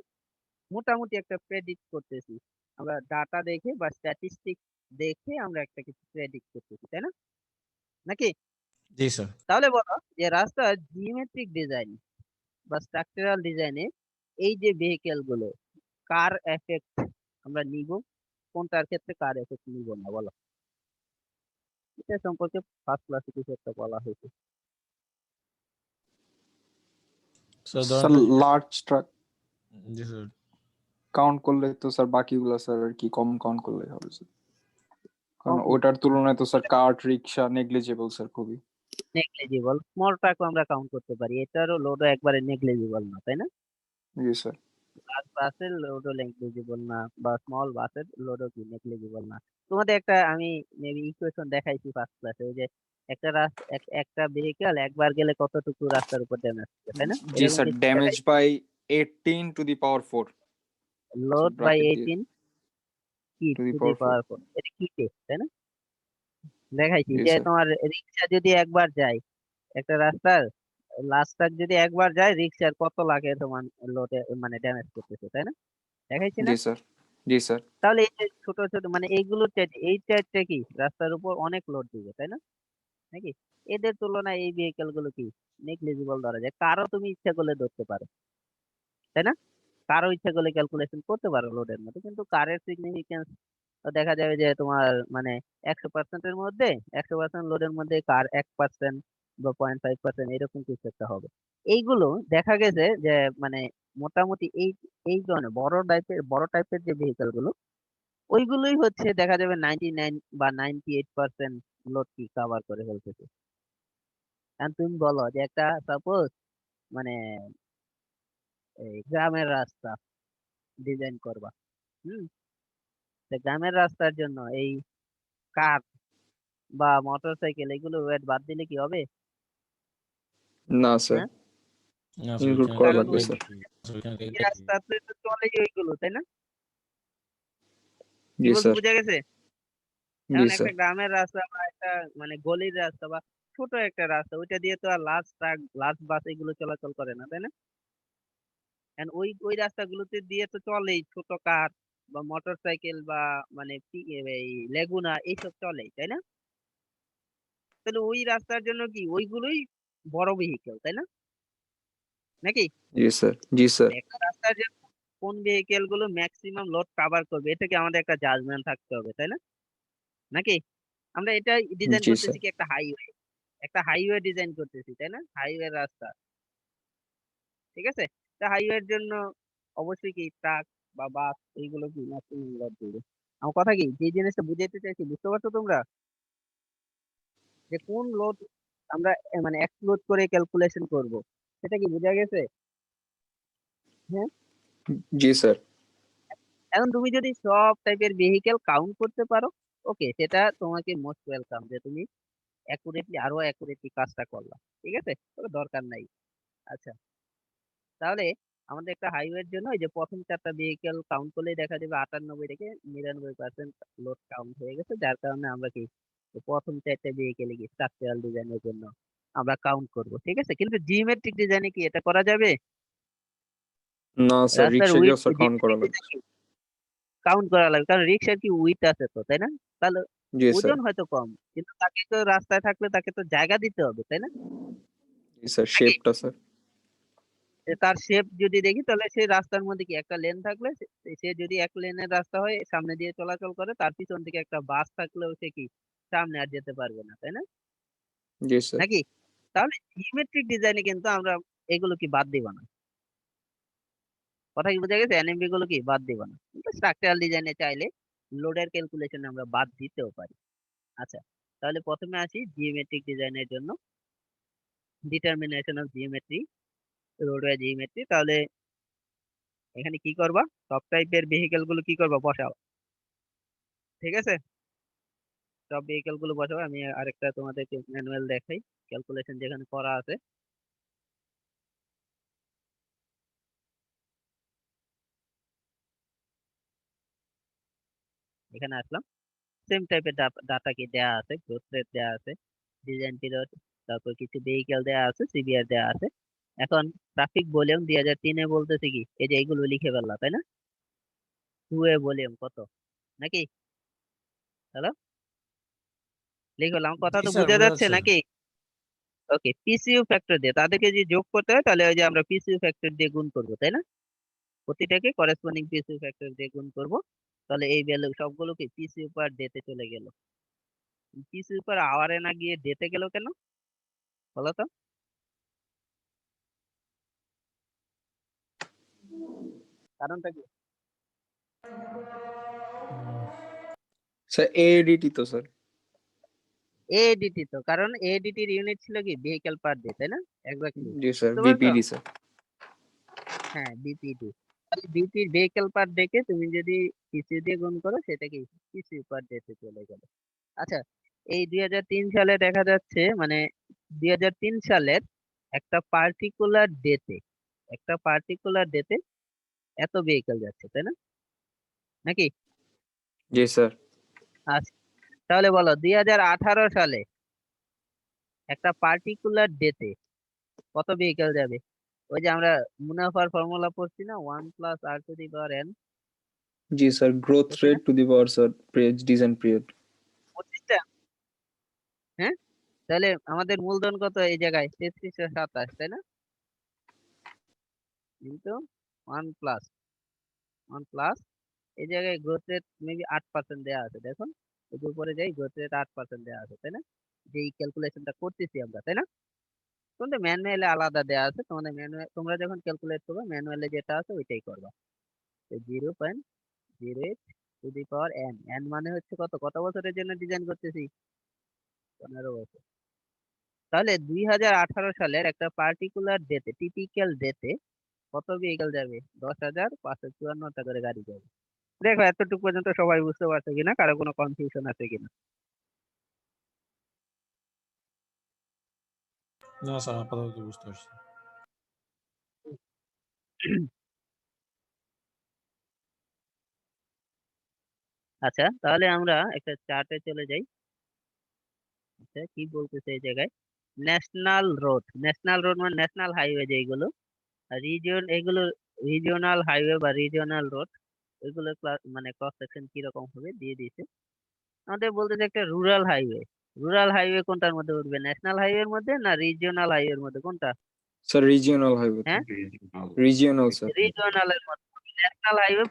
মোটামুটি একটা প্রেডিক্ট করতেছি আমরা ডাটা দেখে বা স্ট্যাটিস্টিক দেখে, আমরা একটা কিছু প্রেডিক্ট করতেছি, তাই না? নাকি? জি স্যার। তাহলে বলো যে রাস্তার জিওমেট্রিক ডিজাইন বা স্ট্রাকচারাল ডিজাইনে এই যে ভেহিকেল গুলো, কার এফেক্ট আমরা নিব, কোনটার ক্ষেত্রে কার এফেক্ট নিব না, বলো। এটা সম্পর্কে ফার্স্ট ক্লাসে কিছু একটা বলা হয়েছে। স্যার স্যার, ধরেন লার্জ ট্রাক জি স্যার। কাউন্ট করলে তো স্যার বাকিগুলো স্যার আর কি কম কাউন্ট করলে হবে স্যার, কারণ কম ওটার তুলনায় তো স্যার কার্ট রিক্সা নেগলিজেবল স্যার খুবই। নেগলিজিবল, স্মল ট্রাকও আমরা কাউন্ট করতে পারি, এটারও লোডও একবারে নেগলিজিবল না, তাই না? জি স্যার। বাসের লোডও নেগলিজিবল না, বা স্মল বাসের লোডও কি নেগলিজিবল না। তোমাদের একটা আমি মেবি ইকুয়েশন দেখাইছি ফার্স্ট ক্লাসে, যে একটা একটা ভেহিকেল একবার গেলে কতটুকু রাস্তার উপর ড্যামেজ হবে, তাই না? জি এরকম স্যার, কিছু ড্যামেজ দেখাই, by 18⁴ sir load by bracket দিয়ে 18 কি টু দি টু দি পাওয়ার 4। পাওয়ার 4, এটা কি টেস্ট, তাই না? দেখাইছি জি যে স্যার। তোমার রিক্সা যদি একবার যায় একটা রাস্তার, লাস্ট ট্রাক যদি একবার যায়, রিক্সার কত লাগে তোমার লোডে মানে ড্যামেজ করতেছে, তাই না? দেখাইছি না? জি স্যার। জি স্যার। তাহলে এই যে ছোট ছোট মানে এইগুলো এই চারটে কি রাস্তার উপর অনেক লোড দিবে, তাই না? নাকি? এদের তুলনায় এই ভেহিকেল গুলো কি নেগলিজিবল ধরা যায়, কারো তুমি ইচ্ছা করলে ধরতে পারো, তাই না? কারো ইচ্ছা করলে ক্যালকুলেশন করতে পারো লোডের মধ্যে, কিন্তু কারের সিগনিফিকেন্স দেখা যাবে যে তোমার মানে 100%-এর মধ্যে 100% লোডের মধ্যে কার 1% বা 0.5% এরকম কিছু একটা হবে। এইগুলো দেখা গেছে যে মানে মোটামুটি এই ধরনের বড় টাইপের যে ভেহিকেল গুলো, ওইগুলোই হচ্ছে দেখা যাবে 99 বা 98% লোড কি কভার করে ফেলতেছে। এখন তুমি বলো যে একটা সাপোজ মানে এই গ্রামের রাস্তা ডিজাইন করবা, হুম, তো গ্রামের রাস্তার জন্য এই কার বা মোটরসাইকেল এগুলো ওয়েট বাদ দিলে কি হবে? না স্যার, হ্যাঁ, না স্যার, ইনক্লুড ওইখানে করা কারণ লাগবে ওই স্যার। ওইখানে এই রাস্তাতে তো চলেই ওইগুলো, তাই না? কি জি বলতে স্যার। বোঝা গেছে? জি এখন একটা স্যার। গ্রামের রাস্তা বা একটা মানে গলির রাস্তা বা ছোট একটা রাস্তা, ওইটা দিয়ে তো আর লার্জ ট্রাক লার্জ বাস এগুলো চলাচল করে না, তাই না? এখন ওই রাস্তাগুলোতে দিয়ে তো চলেই ছোট কার বা মোটর সাইকেল বা মানে এই লেগুনা এইসব চলেই, তাই না? তাহলে ওই রাস্তার জন্য কি ওইগুলোই বড় ভেহিকেল, তাই না? নাকি? জি স্যার। জি স্যার। একটা রাস্তার জন্য কোন ভেহিকেল গুলো ম্যাক্সিমাম লোড কভার করবে, এটা কি আমাদের একটা জাজমেন্ট থাকতে হবে, তাই না? নাকি? আমরা এটা ডিজাইন জি করতেছি স্যার। কি একটা হাইওয়ে ডিজাইন করতেছি, তাই না? হাইওয়ে রাস্তা, ঠিক আছে? তা হাইওয়ের জন্য অবশ্যই কি ট্রাক বা বাস এইগুলো কি ম্যাক্সিমাম লোড দিবে। আমার কথা কি, যে জিনিসটা বুঝাইতে চাইছি বুঝতে পারছো তোমরা, যে কোন লোড আমরা মানে এক্সপ্লোর করে ক্যালকুলেশন করব, সেটা কি বোঝা গেছে? হ্যাঁ। জি স্যার। এখন তুমি যদি সব টাইপের ভেহিকেল কাউন্ট করতে পারো, ওকে, সেটা তোমাকে মোস্ট ওয়েলকাম, যে তুমি আরো অ্যাকুরেটলি কাজটা করলা, ঠিক আছে, তবে দরকার নাই। আচ্ছা, তাহলে আমাদের একটা হাইওয়ের জন্য এই যে প্রথম চারটা ভেহিকেল কাউন্ট করলেই দেখা যাবে 98 থেকে 99% লোড কাউন্ট হয়ে গেছে, যার কারণে আমরা কি এই প্রথম চারটা ভেহিকেল কি স্ট্রাকচারাল ডিজাইনের জন্য আমরা কাউন্ট করব, ঠিক আছে? কিন্তু জিওমেট্রিক ডিজাইনে কি এটা করা যাবে? না স্যার, রাস্তার রিক্সাকেও উইথ স্যার কাউন্ট করা জিওমেট্রিক লাগবে। ডিজাইন কাউন্ট করা লাগবে, কারণ রিক্সার কি উইথ আছে তো, তাই না? তাহলে জি স্যার। ওজন হয়তো কম, কিন্তু তাকে তো রাস্তায় থাকলে তাকে তো জায়গা দিতে হবে, তাই না? জি স্যার, নাকি? শেপটা স্যার। যে তার শেপ যদি দেখি, তাহলে সেই রাস্তার মধ্যে কি একটা লেন থাকলে সে যদি এক লেনের রাস্তা হয় সামনে দিয়ে চলাচল করে, তার পিছন থেকে একটা বাস থাকলেও সে কি সামনে আর যেতে পারবে না, তাই না? জি স্যার। নাকি? তাহলে জিওমেট্রিক ডিজাইনে কিন্তু আমরা এগুলো কি বাদ দিব না। কথা কি বোঝা গেছে? এনএমবি গুলো কি বাদ দিব না, কিন্তু স্ট্রাকচারাল ডিজাইনে চাইলে লোডের ক্যালকুলেশন আমরা বাদ দিতেও পারি। আচ্ছা, তাহলে প্রথমে আসি জিওমেট্রিক ডিজাইনের জন্য determination of geometry, roadway geometry. তাহলে এখানে কি করবা, সব টাইপের ভেহিকেল গুলো কি করবা, বসাও, ঠিক আছে? সব ভেহিকেল গুলো বসাবো। আমি আরেকটা তোমাদেরকে ম্যানুয়াল দেখাই, ক্যালকুলেশন যেখানে করা আছে। এখানে আসলাম, সেম টাইপের ডাটা কি দেয়া আছে, গ্রোথ রেট দেয়া আছে, ডিজাইন পিরিয়ড, তারপর কিছু ভেহিকেল দেয়া আছে, সিবিআর দেয়া আছে। এখন ট্রাফিক ভলিউম 2003-এ বলতেছে কি, এই যে এইগুলো লিখে ফেললা, তাই না? 2A ভলিউম কত, নাকি? হ্যালো, লিখে ফেললাম, আমার কথা জি তো স্যার, বোঝা বোঝা যাচ্ছে যাচ্ছে। নাকি? ওকে, পিসিইউ ফ্যাক্টর দিয়ে তাদেরকে যে যোগ করতে হয়, তাহলে ওই যে আমরা পিসিইউ ফ্যাক্টর দিয়ে গুণ করবো, তাই না? প্রতিটাকে করেসপন্ডিং পিসিইউ ফ্যাক্টর দিয়ে গুণ করব। তাহলে এই ভ্যালু সবগুলোকে পিসিইউ পার ডেতে চলে গেল। পিসিইউ পার আওয়ারে না গিয়ে ডেতে গেল কেন, বলো তো? কারণটা কি? স্যার এডিটি তো স্যার। এডিটি তো, কারণ এডিটির ইউনিট ছিল কি ভেহিকেল পার ডে, তাই না? এক্স্যাক্টলি, জি স্যার, বুঝতে পারছো? ভিপিডি স্যার। হ্যাঁ, বিপিডি। তাহলে বিপির ভেহিকেল পার ডে কে তুমি যদি পিসিইউ দিয়ে গুণ করো, সেটা কি পিসিইউ পার ডে তে চলে গেল। আচ্ছা, এই 2003 সালে দেখা যাচ্ছে মানে 2003 সালের একটা পার্টিকুলার ডেতে এত ভেহিকেল যাচ্ছে, তাই না? নাকি? জি স্যার। আচ্ছা, তাহলে বলো 2018 সালে একটা পার্টিকুলার ডেতে কত ভেহিকেল যাবে? ওই যে আমরা মুনাফার ফর্মুলা পড়ছি না, 1 + r⁴ জি স্যার, গ্রোথ পড়ছি না, rate to the power sir, design period. 25টা। হ্যাঁ, তাহলে আমাদের মূলধন কত এই জায়গায়, 3327, তাই না? কিন্তু ওয়ান প্লাস ওয়ান প্লাস এই জায়গায় গ্রোথ রেট মেবি 8% দেওয়া আছে, দেখুন একটু উপরে যাই, গ্রোথ রেট 8% দেওয়া আছে, তাই না? যে ক্যালকুলেশনটা করতেছি আমরা, তাই না? কিন্তু ম্যানুয়ালি আলাদা দেওয়া আছে, তোমাদের ম্যানুয়াল তোমরা যখন ক্যালকুলেট করবে ম্যানুয়ালি যেটা আছে ওইটাই করবা। 0.08 two the power N, N মানে হচ্ছে কত, কত বছরের জন্য ডিজাইন করতেছি, 15 বছর। তাহলে 2018 সালের একটা পার্টিকুলার ডেতে, টিপিক্যাল ডেতে কত ভেহিকেল যাবে? 10,554টা করে গাড়ি যাবে। দেখো এতটুকু পর্যন্ত সবাই বুঝতে পারছে কিনা, কারো কোনো কনফিউশন আছে কিনা? না স্যার আপাতত বুঝতে পারছি। আচ্ছা, তাহলে আমরা একটা চার্টে চলে যাই। আচ্ছা, কি বলতেছে এই জায়গায়? ন্যাশনাল রোড মানে ন্যাশনাল হাইওয়ে যেগুলো, আর এগুলো রিজিওনাল হাইওয়ে বা রিজিওনাল রোড, এগুলো মানে ক্রস সেকশন কিরকম হবে দিয়ে দিয়েছে। আমাদের বলতেছে একটা রুরাল হাইওয়ে কোনটার মধ্যে উঠবে? ন্যাশনাল হাইওয়ের মধ্যে না রিজিওনাল হাইওয়ের মধ্যে, কোনটা? স্যার রিজিওনাল হাইওয়ে হ্যাঁ, রিজিওনাল স্যার। রিজিওনালের মধ্যে। ন্যাশনাল হাইওয়ে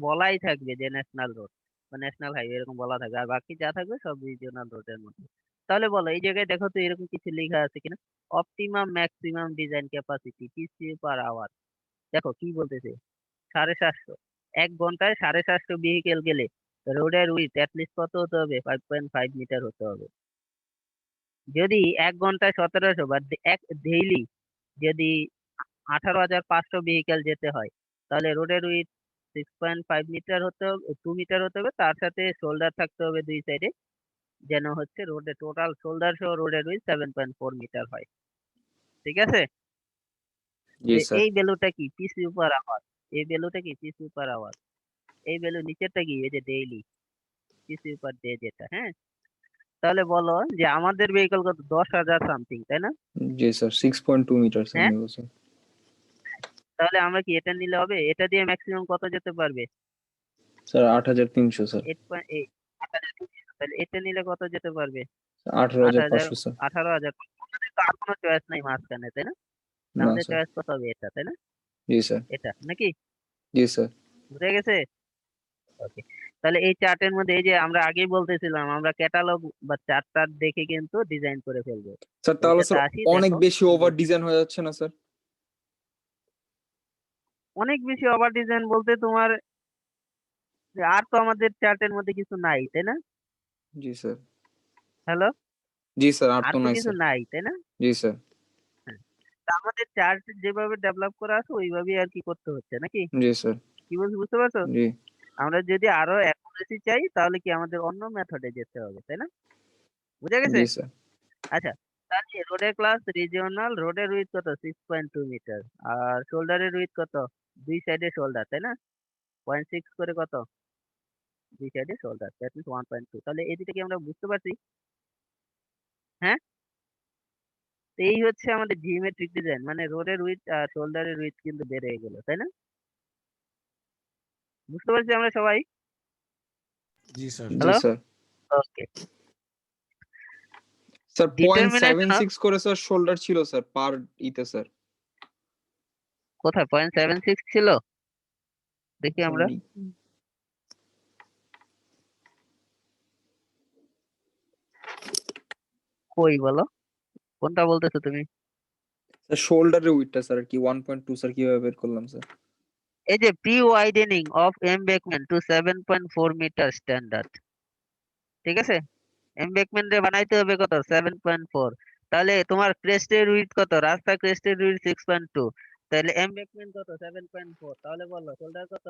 বলাই থাকবে যে ন্যাশনাল রোড বা ন্যাশনাল হাইওয়ে এরকম বলা থাকবে, আর বাকি যা থাকবে সব রিজিওনাল রোডের মধ্যে। তাহলে বলো এই জায়গায় দেখো তো এরকম কিছু লেখা আছে কিনা। Optimum maximum design capacity পিসিউ per hour. দেখো কি বলতেছে, 750, 1 ঘন্টায় 750 ভেহিকেল গেলে রোডের উইথ অ্যাটলিস্ট কত হতে হবে? 5.5 মিটার হতে হবে। যদি 1 ঘন্টায় 1700 বা এক ডেইলি যদি 18,500 ভেহিকেল যেতে হয়, তাহলে রোডের উইথ 6.5 মিটার হতে হবে, 2 মিটার হতে হবে, তার সাথে শোল্ডার থাকতে হবে দুই সাইডে, যেন হচ্ছে রোডে টোটাল শোল্ডার সহ রোডের উইথ 7.4 মিটার হয়। ঠিক আছে? জি স্যার। এই ভ্যালুটা কি? পিসিউ পার আওয়ার। এই ভ্যালুটা কি? পিসিউ পার আওয়ার। এই ভ্যালু নিচেরটা কি? এই যে ডেইলি পিসিউ পার ডে যেটা। হ্যাঁ, তাহলে বলো যে আমাদের ভেহিকল কত? 10,000 সামথিং, তাই না? জি স্যার 6.2 মিটার স্যার হ্যাঁ, নিব স্যার। তাহলে আমরা কি এটা নিলে হবে? এটা দিয়ে ম্যাক্সিমাম কত যেতে পারবে? Sir 8,300 sir. 8.8। তাহলে এটা নিলে কত যেতে পারবে? 8,000, 18,500 স্যার। 18,000। আমাদের তো আর কোনো চয়েস নাই মাঝখানে, তাই না? না আমাদের স্যার। চয়েস কত হবে? এটা, তাই না? জি স্যার। এটা নাকি? জি স্যার। বুঝে গেছে? ওকে। তাহলে এই চার্টের মধ্যে এই যে আমরা আগেই বলতেছিলাম, আমরা ক্যাটালগ বা চার্টটা দেখে কিন্তু ডিজাইন করে ফেলবো। স্যার তাহলে এইটাতে স্যার আসি, অনেক দেখো বেশি কি ওভার বলছে। ডিজাইন হয়ে যাচ্ছে না স্যার? অনেক বেশি ওভার ডিজাইন বলতে তোমার যে আর তো আমাদের চার্টের মধ্যে কিছু নাই, তাই না? জি স্যার। হ্যালো, জি স্যার আর আর তো তো নাই কিছু স্যার। নাই, তাই না? জি স্যার। হ্যাঁ, তা আমাদের চার্ট যেভাবে ডেভেলপ করা আছে ওইভাবেই আর কি করতে হচ্ছে নাকি? জি স্যার। কি বলছি বুঝতে পারছো? জি। আমরা যদি আরো অ্যাকুরেসি চাই তাহলে কি আমাদের অন্য মেথডে যেতে হবে, তাই না? বুঝে গেছে? জি স্যার। আচ্ছা, তাহলে রোডের ক্লাস রিজিওনাল, রোডের উইথ কত? 6.2 মিটার। আর শোল্ডারের উইথ কত? দুই সাইডে শোল্ডার, তাই না? 0.6 করে কত? দুই সাইডে শোল্ডার, দ্যাট মিন্স 1.2। তাহলে এই দুটো কি আমরা বুঝতে পারছি? হ্যাঁ, তো এই হচ্ছে আমাদের জিওমেট্রিক ডিজাইন, মানে রোডের উইথ আর শোল্ডারের উইথ কিন্তু বেড়ে গেল, তাই না? বুঝতে পারছি আমরা সবাই? জি স্যার। জি hello, sir. Okay. Sir determination of 0.76 করে স্যার শোল্ডার ছিল স্যার পার ইতে স্যার। কোথায় 0.76 ছিল? দেখি আমরা। কই বলো, কোনটা বলতেছো তুমি? স্যার শোল্ডারের উইথটা স্যার কি 1.2 স্যার কিভাবে বের করলাম স্যার? এই যে pre widening of embankment to 7.4 metre standard. ঠিক আছে, এমবেকমেন্ট রে বানাইতে হবে কত? 7.4। তাহলে তোমার ক্রেস্টের উইডথ কত? রাস্তা ক্রেস্টের উইডথ 6.2। তাহলে এমবেকমেন্ট কত? 7.4। তাহলে বলো শোল্ডার কত?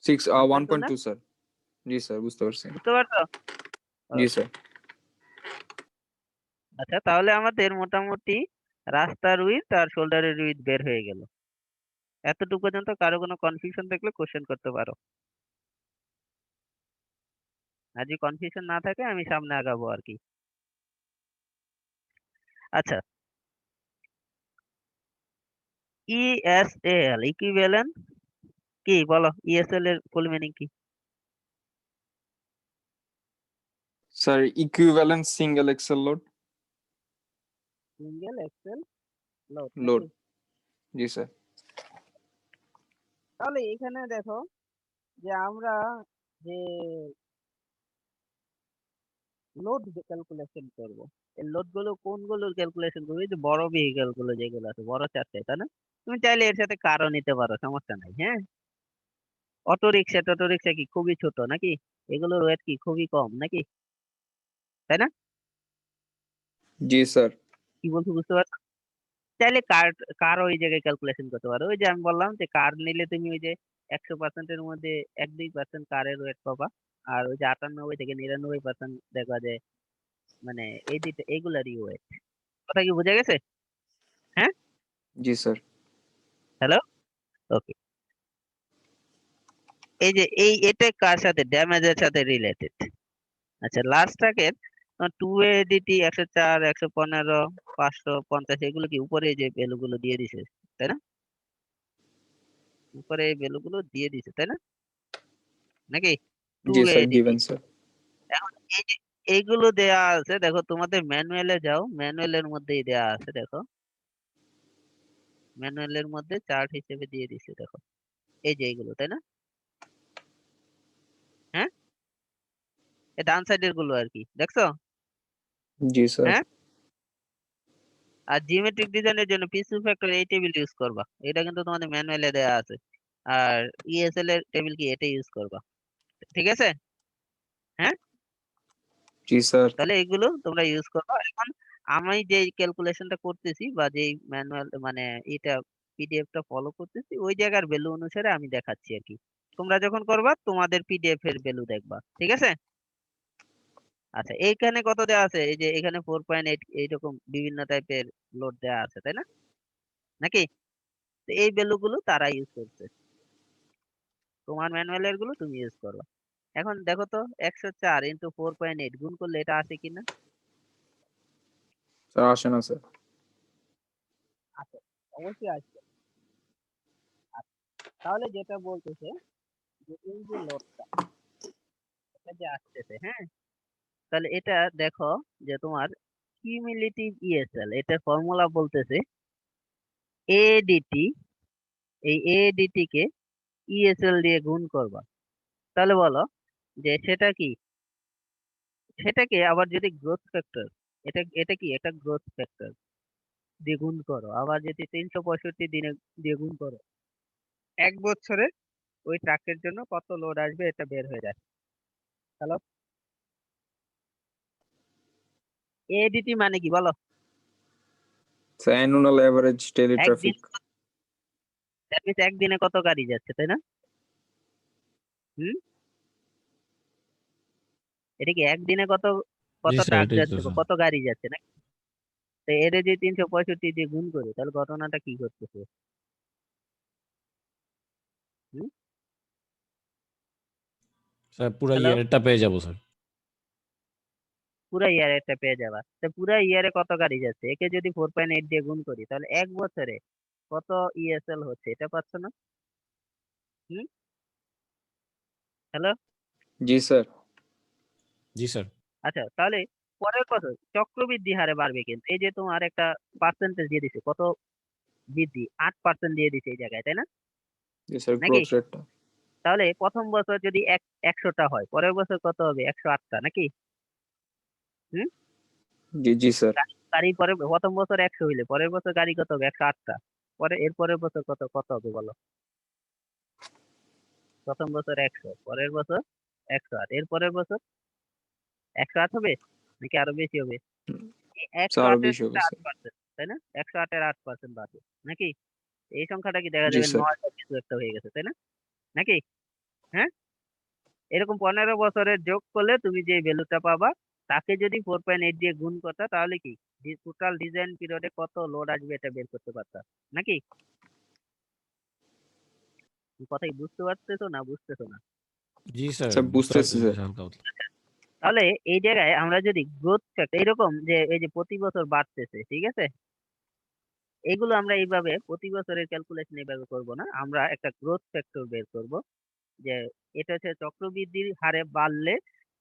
1.2 না? 1.2 স্যার। জি স্যার বুঝতে পারছি। বুঝতে পারছো? জি ওকে। স্যার। আচ্ছা, তাহলে আমাদের মোটামুটি রাস্তার উইডথ আর শোল্ডারের উইডথ বের হয়ে গেল। এতটুকু পর্যন্ত কারো কোনো কনফিউশন থাকলে কোশ্চেন করতে পারো। আর যদি কনফিউশন না থাকে আমি সামনে আগাবো আর কি। আচ্ছা, ইএসএল ইকুইভ্যালেন্ট কি বলো? ইএসএল এর ফুল মিনিং কি? Sir equivalent single Excel load. Single Excel load load. নাকি? জি স্যার। তাহলে এখানে দেখো যে আমরা যে লোড ক্যালকুলেশন করব, এই লোড গুলো কোনগুলোর ক্যালকুলেশন করবো? এই যে বড় ভেহিকেল গুলো যেগুলো আছে, বড় চারটে, তাই না? তুমি চাইলে এর সাথে কারও নিতে পারো, সমস্যা নাই। হ্যাঁ, টোটো রিক্সা কি খুবই ছোট নাকি? এগুলোর ওয়েট কি খুবই কম নাকি? তাই না? জি স্যার। কি বলছো বুঝতে পারছো? চাইলে কার ওই জায়গায় ক্যালকুলেশন করতে পারো। ওই যে আমি বললাম যে কার নিলে তুমি ওই যে 100%-এর মধ্যে 1-2% কারের ওয়েট পাবা। আর ওই যে 98 থেকে 99% দেখবা যে মানে এই দুইটা এগুলারই ওয়েট। কথা কি বোঝা গেছে? হ্যাঁ, জি স্যার। হ্যালো, ওকে। এই যে এটা কার সাথে, ড্যামেজের সাথে রিলেটেড। আচ্ছা, লাস্ট ট্র্যাকের 2ADT 104, 115, 550 এগুলো কি উপরে যে ভ্যালুগুলো দিয়ে দিছে, তাই না? উপরে এই ভ্যালুগুলো দিয়ে দিছে, তাই না? নাকি জি স্যার, 2ADT গিভেন স্যার। এখন এই যে এইগুলো দেয়া আছে, দেখো তোমাদের ম্যানুয়ালে যাও, ম্যানুয়ালের মধ্যেই দেয়া আছে, দেখো ম্যানুয়ালের মধ্যে চার্ট হিসেবে দিয়ে দিছে, দেখো এই যে এইগুলো, তাই না? হ্যাঁ, এই ডান সাইডের গুলো আর কি, দেখছো? জি স্যার। হ্যাঁ, আর জিওমেট্রিক ডিজাইনের জন্য পিসু ফ্যাক্টর এই টেবিল ইউজ করবা, এটা কিন্তু তোমাদের ম্যানুয়ালে দেয়া আছে। আর ইএসএল এর টেবিল কি এটা ইউজ করবা, ঠিক আছে? হ্যাঁ, জি স্যার। তাহলে এগুলো তোমরা ইউজ করবা। এখন আমি যে ক্যালকুলেশনটা করতেছি বা যে ম্যানুয়াল মানে এটা পিডিএফটা ফলো করতেছি, ওই জায়গার ভ্যালু অনুসারে আমি দেখাচ্ছি আর কি। তোমরা যখন করবা তোমাদের পিডিএফ এর ভ্যালু দেখবা, ঠিক আছে? আচ্ছা, এইখানে কত দেওয়া আছে? এই যে এখানে 4.8 এইরকম বিভিন্ন টাইপের লোড দেওয়া আছে, তাই না? নাকি? তো এই ভ্যালু গুলো তারা ইউজ করছে, তোমার ম্যানুয়ালের গুলো তুমি ইউজ করবা। এখন দেখো তো 104 ইন্টু 4.8 গুণ করলে এটা আসে কিনা? স্যার আসে না স্যার। আচ্ছা, অবশ্যই আসবে। আচ্ছা, তাহলে যেটা বলতেছে যে এই যে লোডটা এটা যে আসতেছে, হ্যাঁ, তাহলে এটা দেখো যে তোমার কিউমুলেটিভ ইএসএল, এটা ফর্মুলা বলতেছে এডিটি, এই এডিটি কে ইএসএল দিয়ে গুণ করবা। তাহলে বলো যে সেটা কি, সেটাকে আবার যদি গ্রোথ ফ্যাক্টর, এটা এটা কি, এটা গ্রোথ ফ্যাক্টর দিয়ে গুণ করো, আবার যদি 365 দিনে দিয়ে গুণ করো, 1 বছরে ওই ট্রাকের জন্য কত লোড আসবে এটা বের হয়ে যায়। হ্যালো, এডিটি মানে কি বলো? স্যার অ্যানুয়াল অ্যাভারেজ ডেইলি একদিন, ট্রাফিক। দ্যাট মিন্স একদিনে কত গাড়ি যাচ্ছে, তাই না? হুম, এটা কি একদিনে কত জি কত স্যার, ট্রাক এটাই তো যাচ্ছে বা স্যার। কত গাড়ি যাচ্ছে না? তো এর যে 365 দিয়ে গুণ করি তাহলে ঘটনাটা কি করতেছে? হুম, স্যার পুরো হ্যালো, ইয়ারটা পেয়ে যাবো স্যার। পুরা ইয়ারে একটা পেয়ে যাবা। তো পুরা ইয়ারে কত গাড়ি যাচ্ছে, একে যদি 4.8 দিয়ে গুণ করি তাহলে 1 বছরে কত ইএসএল হচ্ছে এটা পাচ্ছ না? হুম, হ্যালো, জি স্যার। জি স্যার। আচ্ছা, তাহলে পরের বছর চক্রবৃদ্ধি হারে বাড়বে, কিন্তু এই যে তোমার একটা পার্সেন্টেজ দিয়ে দিছে, কত বৃদ্ধি, 8% দিয়ে দিছে এই জায়গায়, তাই না? জি স্যার, নাকি? গ্রোথ রেটটা। তাহলে প্রথম বছর যদি 100টা হয়, পরের বছর কত হবে? 108টা, নাকি? হুম, জি জি স্যার। গাড়ি পরে প্রথম বছর 100 হইলে পরের বছর গাড়ি কত হবে? 108টা। পরে এর পরের বছর কত কত হবে বলো? প্রথম বছর 100, পরের বছর 108, এর পরের বছর 108 হবে নাকি আরো বেশি হবে? স্যার আরো 108 এর বেশি হবে স্যার। 8%, তাই না? 108 এর 8% বাড়বে, নাকি? এই সংখ্যাটা কি দেখা জি যাবে স্যার। 9 বা কিছু একটা হয়ে গেছে, তাই না? নাকি? হ্যাঁ, এরকম 15 বছরের যোগ করলে তুমি যে ভ্যালুটা পাবা, তাকে যদি 4.8 দিয়ে গুণ করতা তাহলে কি টোটাল ডিজাইন পিরিয়ডে কত লোড আসবে এটা বের করতে পারতা, নাকি? কথা কি বুঝতে পারতেছো না বুঝতেছো না? জি স্যার, স্যার বুঝতে বুঝতেছি পারতেছি স্যার। হালকা পাতলা। তাহলে এই জায়গায় আমরা যদি গ্রোথ ফ্যাক্টর এরকম যে এই যে প্রতি বছর বাড়তেছে, ঠিক আছে, এগুলো আমরা এইভাবে প্রতি বছরের ক্যালকুলেশন এইভাবে করব না, আমরা একটা গ্রোথ ফ্যাক্টর বের করব যে এটা হচ্ছে চক্রবৃদ্ধির হারে বাড়লে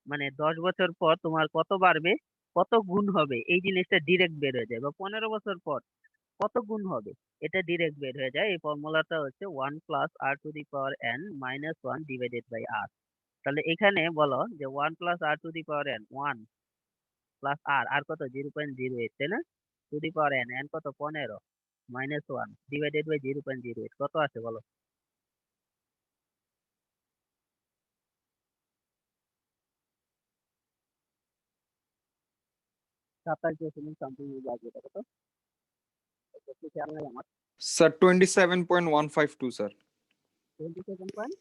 মানে 10 বছর পর তোমার কত বাড়বে, কত গুণ হবে, এই জিনিসটা ডিরেক্ট বের হয়ে যায়, বা 15 বছর পর কত গুণ হবে এটা ডিরেক্ট বের হয়ে যায়। এই ফর্মুলাটা হচ্ছে 1 + r⁻n - 1 / r। তাহলে এখানে বলো যে 1 + r⁻n 1 প্লাস আর কত 0.08, তাই না? Two the power N, N কত 15 -1 ডিভাইডেড বাই 0.08 কত আছে বলো? সাতাশ দশমিক সামথিং আসবে, কত? একটু খেয়াল নাই আমার। Sir 27.152 sir. 27.15, তাই না?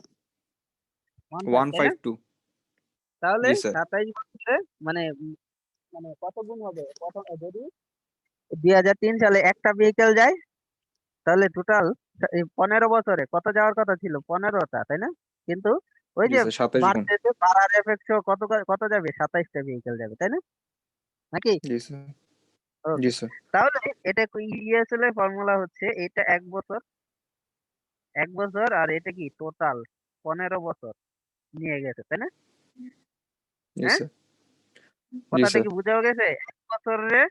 152। তাহলে জি স্যার। 27 বছরে মানে মানে কত গুণ হবে প্রথম যদি 2003 সালে একটা ভেহিকেল যায়, তাহলে টোটাল 15 বছরে কত যাওয়ার কথা ছিল? 15টা, তাই না? কিন্তু ওই জি যে স্যার 27 গুণ। বাড়ার এফেক্ট কত যাবে? 27টা ভেহিকেল যাবে, তাই না? নাকি? জি স্যার। ওকে। জি স্যার। তাহলে এটা ইএসএল এর ফর্মুলা হচ্ছে এটা 1 বছর আর এটা কি টোটাল 15 বছর নিয়ে গেছে, তাই না? জি হ্যাঁ, স্যার। জি কথাটা স্যার। কি বোঝা গেছে? 1 বছরে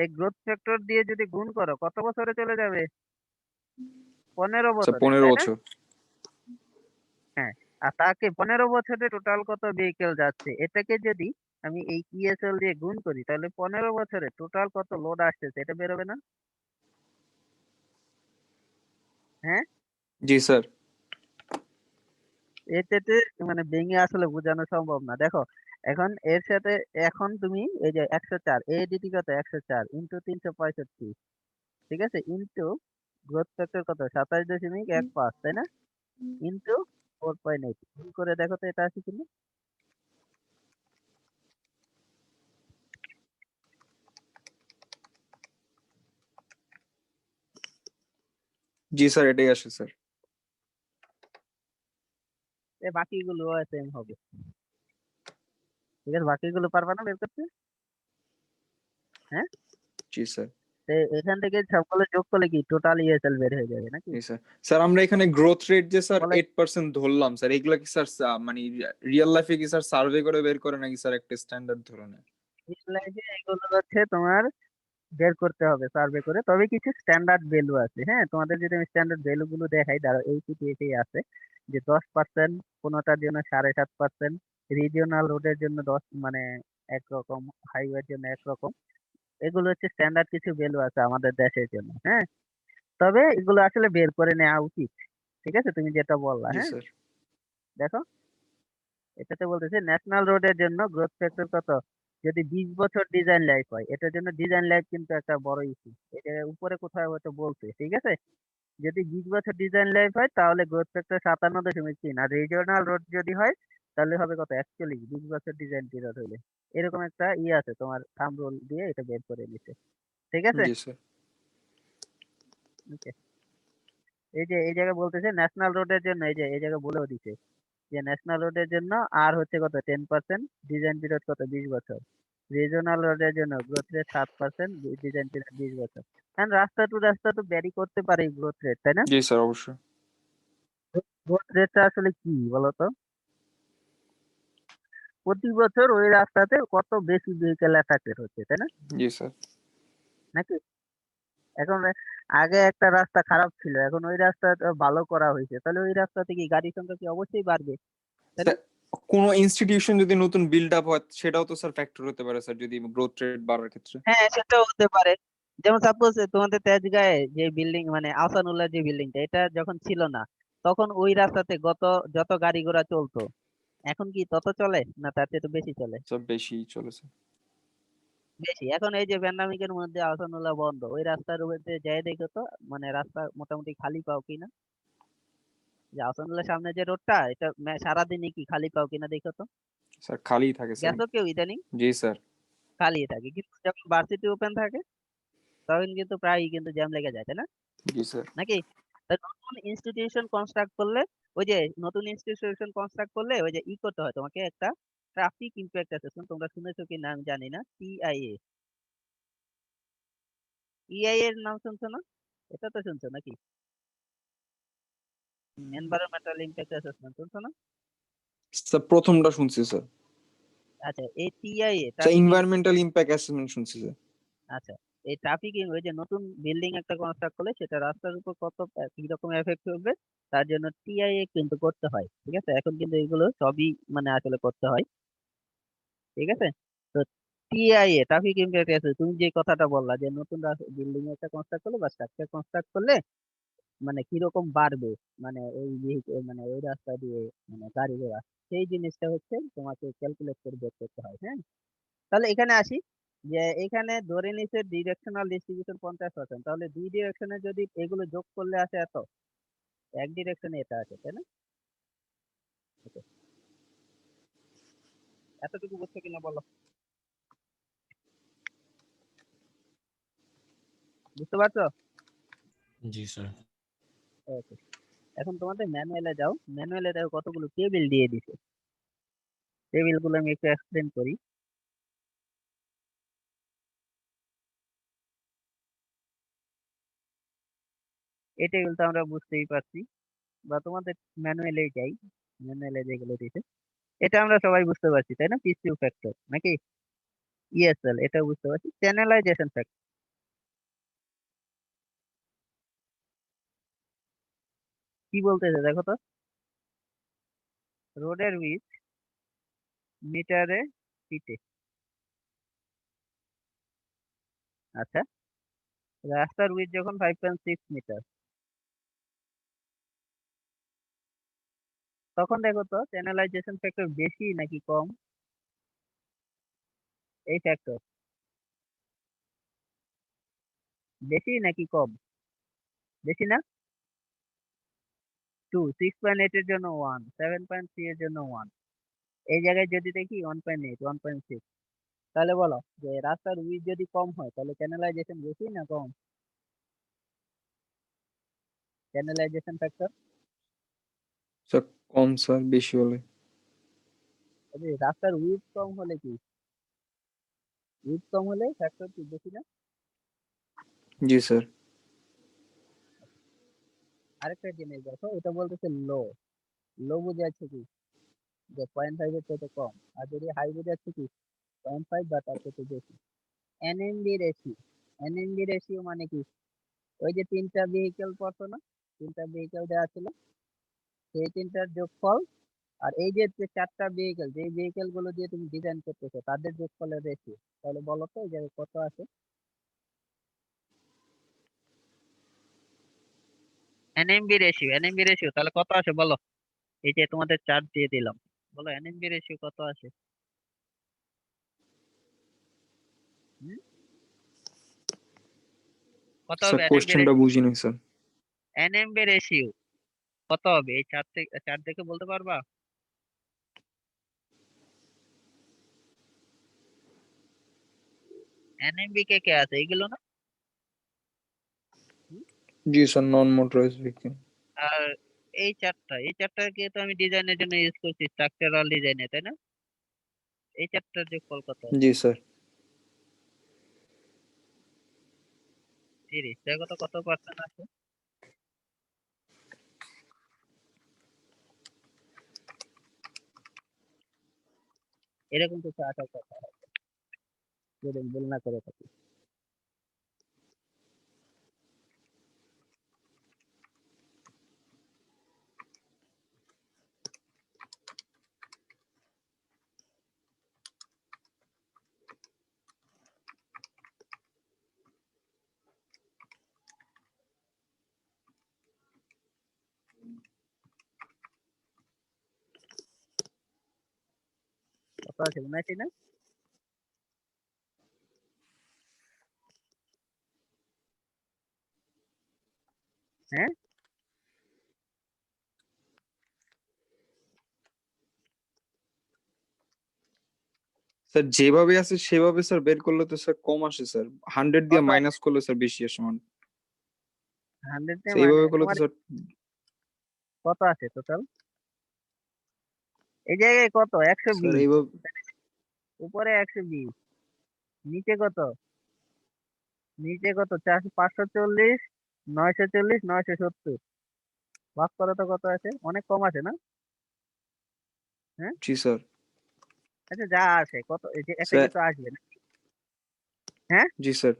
এই গ্রোথ ফ্যাক্টর দিয়ে যদি গুণ করো কত বছরে চলে যাবে? 15 স্যার বছরে, 15 তাই না? বছর। হ্যাঁ, আর তাকে 15 বছরে টোটাল কত ভেহিকেল যাচ্ছে এটাকে যদি আমি এই ইএসএল দিয়ে গুণ করি তাহলে 15 বছরে টোটাল কত লোড আসতেছে এটা বেরোবে না? হ্যাঁ, জি স্যার। এটাতে মানে ভেঙে আসলে বোঝানো সম্ভব না। দেখো এখন এর সাথে এখন তুমি এই যে 104 এডিটি কত 104 ইন্টু 365, ঠিক আছে, ইন্টু গ্রোথ ফ্যাক্টর কত 27.15, তাই না? ইন্টু 4.8 গুণ করে দেখো তো এটা আসে কিনা। জি স্যার, এটাই আসে স্যার। বাকিগুলো সেম হবে, ঠিক আছে? বাকিগুলো পারবা না বের করতে? হ্যাঁ, জি স্যার। তো এখান থেকে সবগুলো যোগ করলে কি টোটাল ইএসএল বের হয়ে যাবে নাকি? জি স্যার। স্যার আমরা এখানে গ্রোথ রেট যে স্যার বলে 8% ধরলাম স্যার, এগুলা কি স্যার মানে রিয়েল লাইফে কি স্যার সার্ভে করে বের করে নাকি স্যার একটা স্ট্যান্ডার্ড ধরে নেয়? লাইফে এগুলো হচ্ছে তোমার বের করতে হবে সার্ভে করে, তবে কিছু স্ট্যান্ডার্ড ভ্যালু আছে। হ্যাঁ, তোমাদের যদি আমি স্ট্যান্ডার্ড ভ্যালু গুলো দেখাই, দাঁড়াও এই পিডিএফেই আছে যে 10%, কোনোটার জন্য 7.5%, রিজিওনাল রোডের জন্য 10 মানে একরকম, হাইওয়ের জন্য একরকম। এগুলো হচ্ছে স্ট্যান্ডার্ড কিছু ভ্যালু আছে আমাদের দেশের জন্য। হ্যাঁ, তবে এগুলো আসলে বের করে নেওয়া উচিত, ঠিক আছে? তুমি যেটা বললা, জি হ্যাঁ, স্যার। দেখো এটাতে বলতেছে ন্যাশনাল রোডের জন্য গ্রোথ ফ্যাক্টর কত যদি 20 বছর ডিজাইন লাইফ হয়। এটার জন্য ডিজাইন লাইফ কিন্তু একটা বড় ইস্যু, এটা উপরে কোথাও হয়তো বলছে, ঠিক আছে? যদি 20 বছর ডিজাইন লাইফ হয় তাহলে গ্রোথ ফ্যাক্টর 57.3, আর রিজিওনাল রোড যদি হয় তাহলে হবে কত 41, 20 বছর ডিজাইন পিরিয়ড হলে। এরকম একটা আছে তোমার থাম্ব রুল দিয়ে এটা বের করে নিতে, ঠিক আছে? জি স্যার। ওকে। এই যে এই জায়গায় বলতেছে ন্যাশনাল রোডের জন্য, এই যে এই জায়গায় বলেও দিছে যে ন্যাশনাল রোডের জন্য আর হচ্ছে কত 10%, ডিজাইন পিরিয়ড কত 20 বছর। রিজনাল রোডের জন্য গ্রোথ রেট 7%, ডিজাইন পিরিয়ড 20 বছর। কারণ রাস্তা তো ভ্যারি করতে পারে গ্রোথ রেট, তাই না? জি স্যার, অবশ্যই। গ্রোথ রেটটা আসলে কি বলতো? প্রতি বছর ওই রাস্তাতে কত বেশি ভেহিকেল অ্যাফেক্টেড হচ্ছে, তাই না? জি স্যার। নাকি? এখন আগে একটা রাস্তা খারাপ ছিল, এখন ওই রাস্তা ভালো করা হয়েছে, তাহলে ওই রাস্তাতে কি গাড়ির সংখ্যা কি অবশ্যই বাড়বে, তাই না? স্যার কোন ইনস্টিটিউশন যদি নতুন বিল্ড আপ হয় সেটাও তো স্যার ফ্যাক্টর হতে পারে স্যার, যদি গ্রোথ রেট বাড়ার ক্ষেত্রে। হ্যাঁ, সেটাও হতে পারে। যেমন সাপোজ তোমাদের তেজগাঁয়ে যে বিল্ডিং মানে আহসানুল্লাহ যে বিল্ডিংটা, এটা যখন ছিল না তখন ওই রাস্তাতে যত গাড়ি ঘোড়া চলতো, এখন কি তত চলে না তার চেয়ে তো বেশি চলে? স্যার বেশি চলেছে। বেশি। এখন এই যে প্যান্ডামিকের মধ্যে আহসানুল্লাহ বন্ধ, ওই রাস্তার উপরে যাই দেখো তো মানে রাস্তা মোটামুটি খালি পাও কিনা। যে আহসানুল্লাহ সামনে যে রোডটা এটা সারাদিনই কি খালি পাও কিনা দেখো তো। স্যার খালিই থাকে স্যার। গেছো কেউ ইদানিং? জি স্যার। খালি থাকে, কিন্তু যখন ভার্সিটি ওপেন থাকে তখন কিন্তু প্রায়ই কিন্তু জ্যাম লেগে যায়, তাই না? জি স্যার। নাকি? তা নতুন ইনস্টিটিউশন কনস্ট্রাক্ট করলে ওই যে নতুন ইনস্টিটিউশন কনস্ট্রাক্ট করলে ওই যে করতে হয় তোমাকে একটা ট্রাফিক ইমপ্যাক্ট অ্যাসেসমেন্ট, তোমরা শুনেছো কি না আমি জানি না, টিআইএ। ইআই এর নাম শুনছো না? এটা তো শুনছো নাকি? এনভায়রনমেন্টাল ইমপ্যাক্ট অ্যাসেসমেন্ট শুনছো না? স্যার প্রথমটা শুনছি স্যার। আচ্ছা, এই TIA sir traffic, environmental impact assessment শুনছি স্যার। আচ্ছা, এই ট্রাফিক ওই যে নতুন বিল্ডিং একটা কনস্ট্রাক্ট করলে সেটা রাস্তার উপর কত কি রকম এফেক্ট করবে তার জন্য টিআইএ কিন্তু করতে হয়, ঠিক আছে? এখন কিন্তু এগুলো সবই মানে আসলে করতে হয়, ঠিক আছে? তো টিআইএ ট্রাফিক ইমপ্যাক্ট অ্যাসেসমেন্ট, তুমি যে কথাটা বললা যে নতুন বিল্ডিং একটা কনস্ট্রাক্ট করলে বা স্ট্রাকচার কনস্ট্রাক্ট করলে মানে কিরকম বাড়বে, মানে ওই মানে ওই রাস্তা দিয়ে মানে গাড়ি ঘোড়া, সেই জিনিসটা হচ্ছে তোমাকে ক্যালকুলেট করে বের করতে হয়। হ্যাঁ, তাহলে এখানে আসি যে এখানে ধরে নিচ্ছে ডিরেকশনাল ডিস্ট্রিবিউশন 50%, তাহলে দুই ডিরেকশনে যদি এগুলো যোগ করলে আসে এত, এক ডিরেকশনে এটা আছে, তাই না? Okay, এতটুকু বুঝছো কিনা বলো? বুঝতে পারছো? জি স্যার। ওকে, এখন তোমাদের ম্যানুয়ালে যাও, ম্যানুয়ালে দেখো কতগুলো টেবিল দিয়ে দিছে। টেবিলগুলো আমি একটু এক্সপ্লেন করি। এই টেবিলটা আমরা বুঝতেই পারছি, বা তোমাদের ম্যানুয়ালে যাই, ম্যানুয়ালে যেগুলো দিছে এটা আমরা সবাই বুঝতে পারছি, তাই না? পিসিউ ফ্যাক্টর নাকি ইএসএল, এটা বুঝতে পারছি। চ্যানেলাইজেশন ফ্যাক্টর কি বলতেছে দেখো তো, রোডের উইথ মিটারে ফিটে। আচ্ছা, রাস্তার উইথ যখন 5.6 মিটার, তখন দেখো তো চ্যানেলাইজেশন ফ্যাক্টর বেশি নাকি কম? এই ফ্যাক্টর বেশি নাকি কম? বেশি না? 2, 6.8 এর জন্য 1, 7.3 এর জন্য 1, এই জায়গায় যদি দেখি 1.8, 1.6, তাহলে বলো যে রাস্তার উইথ যদি কম হয় তাহলে চ্যানেলাইজেশন বেশি না কম? চ্যানেলাইজেশন ফ্যাক্টর স্যার কম স্যার, বেশি হলে। রাস্তার উইথ কম হলে কি, উইথ কম হলে ফ্যাক্টর কি বেশি না? জি স্যার। আরেকটা জিনিস দেখো, এটা বলতেছে লো, লো বোঝাচ্ছে কি যে 0.5 এর থেকে কম, আর যদি হাই বোঝাচ্ছে কি 0.5 বা তার থেকে বেশি। এনএমবি রেশিও, এনএমবি রেশিও মানে কি, ওই যে তিনটা ভেহিকেল পড়তো না, তিনটা ভেহিকেল দেওয়া ছিল, সেই তিনটার যোগফল আর এই যে চারটা ভেহিকেল, যে ভেহিকেল গুলো দিয়ে তুমি ডিজাইন করতেছো তাদের যোগফলের রেশিও, তাহলে বলো তো এই জায়গায় কত আছে? এনএমবি রেশিও, এনএমবি রেশিও তাহলে কত আসে বলো? এই যে তোমাদের চার্ট দিয়ে দিলাম, বলো এনএমবি রেশিও কত আসে? কত স্যার হবে এনএমবি কোশ্চেনটা রেশিও? বুঝিনি স্যার। এনএমবি রেশিও কত হবে এই চার্ট দেখে বলতে পারবা? এনএমবি কে কে আছে এগুলো না? হুম? জি স্যার, নন মোটরাইজড ভেহিকল। আর এই চারটা, এই চারটাকে তো আমি ডিজাইনের জন্য ইউজ করছি, স্ট্রাকচারাল ডিজাইনে, তাই না? এই চারটার যোগফল কত হবে? জি স্যার। 30, দেখো তো কত পার্সেন্ট আছে? এরকম কিছু আসার কথা যদি আমি ভুল না করে থাকি। কত আছে 79 না? হ্যাঁ, স্যার যেভাবে আছে সেভাবে স্যার বের করলে তো স্যার কম আসে স্যার, 100 দিয়ে কত মাইনাস করলে স্যার বেশি আসে মান। 100 এ স্যার মানে এইভাবে করলে তো তোমার স্যার। কত আছে টোটাল এই জায়গায়? কত? স্যার 120, এইভাবে। উপরে 120, নিচে কত? নিচে কত? 540, 940, 970, ভাগ করো তো কত আছে, অনেক কম আছে না? হ্যাঁ, জি স্যার। আচ্ছা যা আছে কত, এই যে একটা স্যার কিছু আসবে না? হ্যাঁ, জি স্যার।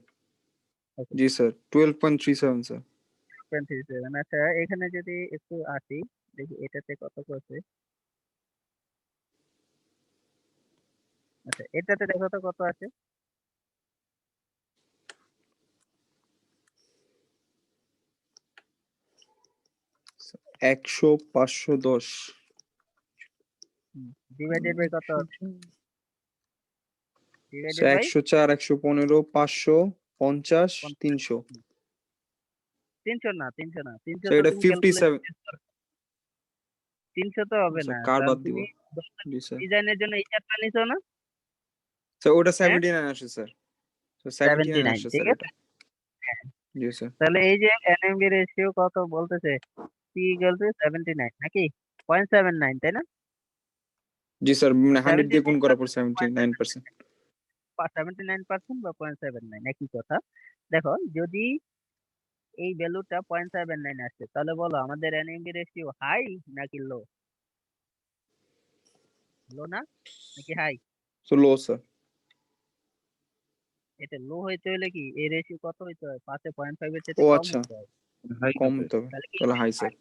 ওকে, জি স্যার 12.37 স্যার। 27। আচ্ছা এখানে যদি একটু আসি, দেখি এটাতে কত করছে। আচ্ছা এটাতে দেখো তো কত আছে? 100, 510। ডিভাইডেড বাই কত? Divided sir by 104, 115, 550, 300। 300 না, 300 না, 300 স্যার তো এটা তুমি ক্যালকুলেশন 57। 300 তো হবে না, স্যার কার কারণ বাদ দিব? তুমি জি স্যার। ডিজাইনের জন্য এই চারটা নিছো না? স্যার ওটা হ্যাঁ, 79 আসে স্যার। স্যার 79 79, আসে ঠিক স্যার আছে। এটা। জি স্যার। তাহলে এই যে এনএমবি রেশিও কত বলতেছে, পি ইকুয়াল টু 79 নাকি 0.79, তাই না? জি স্যার, মানে 100 দিয়ে গুণ করার পর 79% 79%। 79% বা 0.79 একই কথা। দেখো যদি এই ভ্যালুটা 0.79 আসছে, তাহলে বলো আমাদের এনএমবি রেশিও হাই নাকি লো? লো না নাকি হাই? সো লো স্যার। এটা লো হইতে হলে কি এই রেশিও কত হইতে হয়? 5.5 এর ও চেয়ে কম আচ্ছা, হইতে হয়। হাই কম হবে। হতে হবে। তাহলে কি তাহলে হাই স্যার।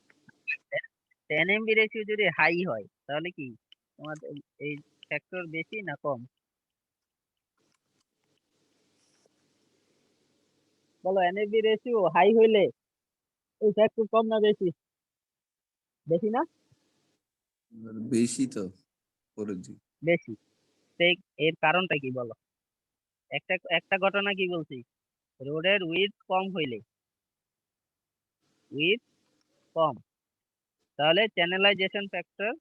এনএমবি রেশিও যদি হাই হয় তাহলে কি তোমাদের এই ফ্যাক্টর বেশি না কম? বলো এনএমবি রেশিও হাই হইলে এই ফ্যাক্টর কম না বেশি? বেশি না বেশি তো ফোরজি। বেশি? সেই এর কারণটা কি বলো? একটা একটা ঘটনা কি বলছি, রোডের উইডথ কম হইলে, উইডথ কম, তাহলে চ্যানেলাইজেশন ফ্যাক্টর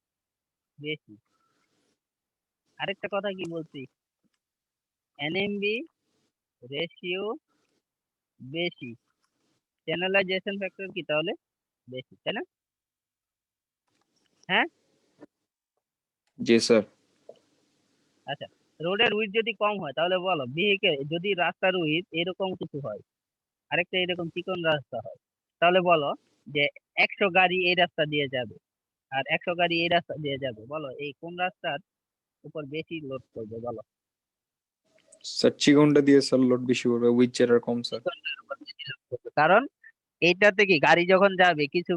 বেশি। আরেকটা কথা কি বলছি, এনএমবি রেশিও বেশি, চ্যানেলাইজেশন ফ্যাক্টর কি তাহলে বেশি, তাই না? হ্যাঁ। জি স্যার। আচ্ছা, রোডের উইডথ যদি কম হয় তাহলে বলো ভেহিকেল, যদি রাস্তার উইডথ এরকম কিছু হয়, আরেকটা এরকম চিকন রাস্তা হয়, তাহলে বলো যে 100 গাড়ি এই রাস্তা দিয়ে যাবে আর 100 গাড়ি এই রাস্তা দিয়ে যাবে, বলো এই কোন রাস্তার উপর বেশি লোড করবে বলো? স্যার চিকনটা দিয়ে স্যার লোড বেশি করবে, উইচ এর কম স্যার। চিকনটার উপর বেশি লোড করবে, কারণ এইটাতে কি গাড়ি যখন যাবে কিছু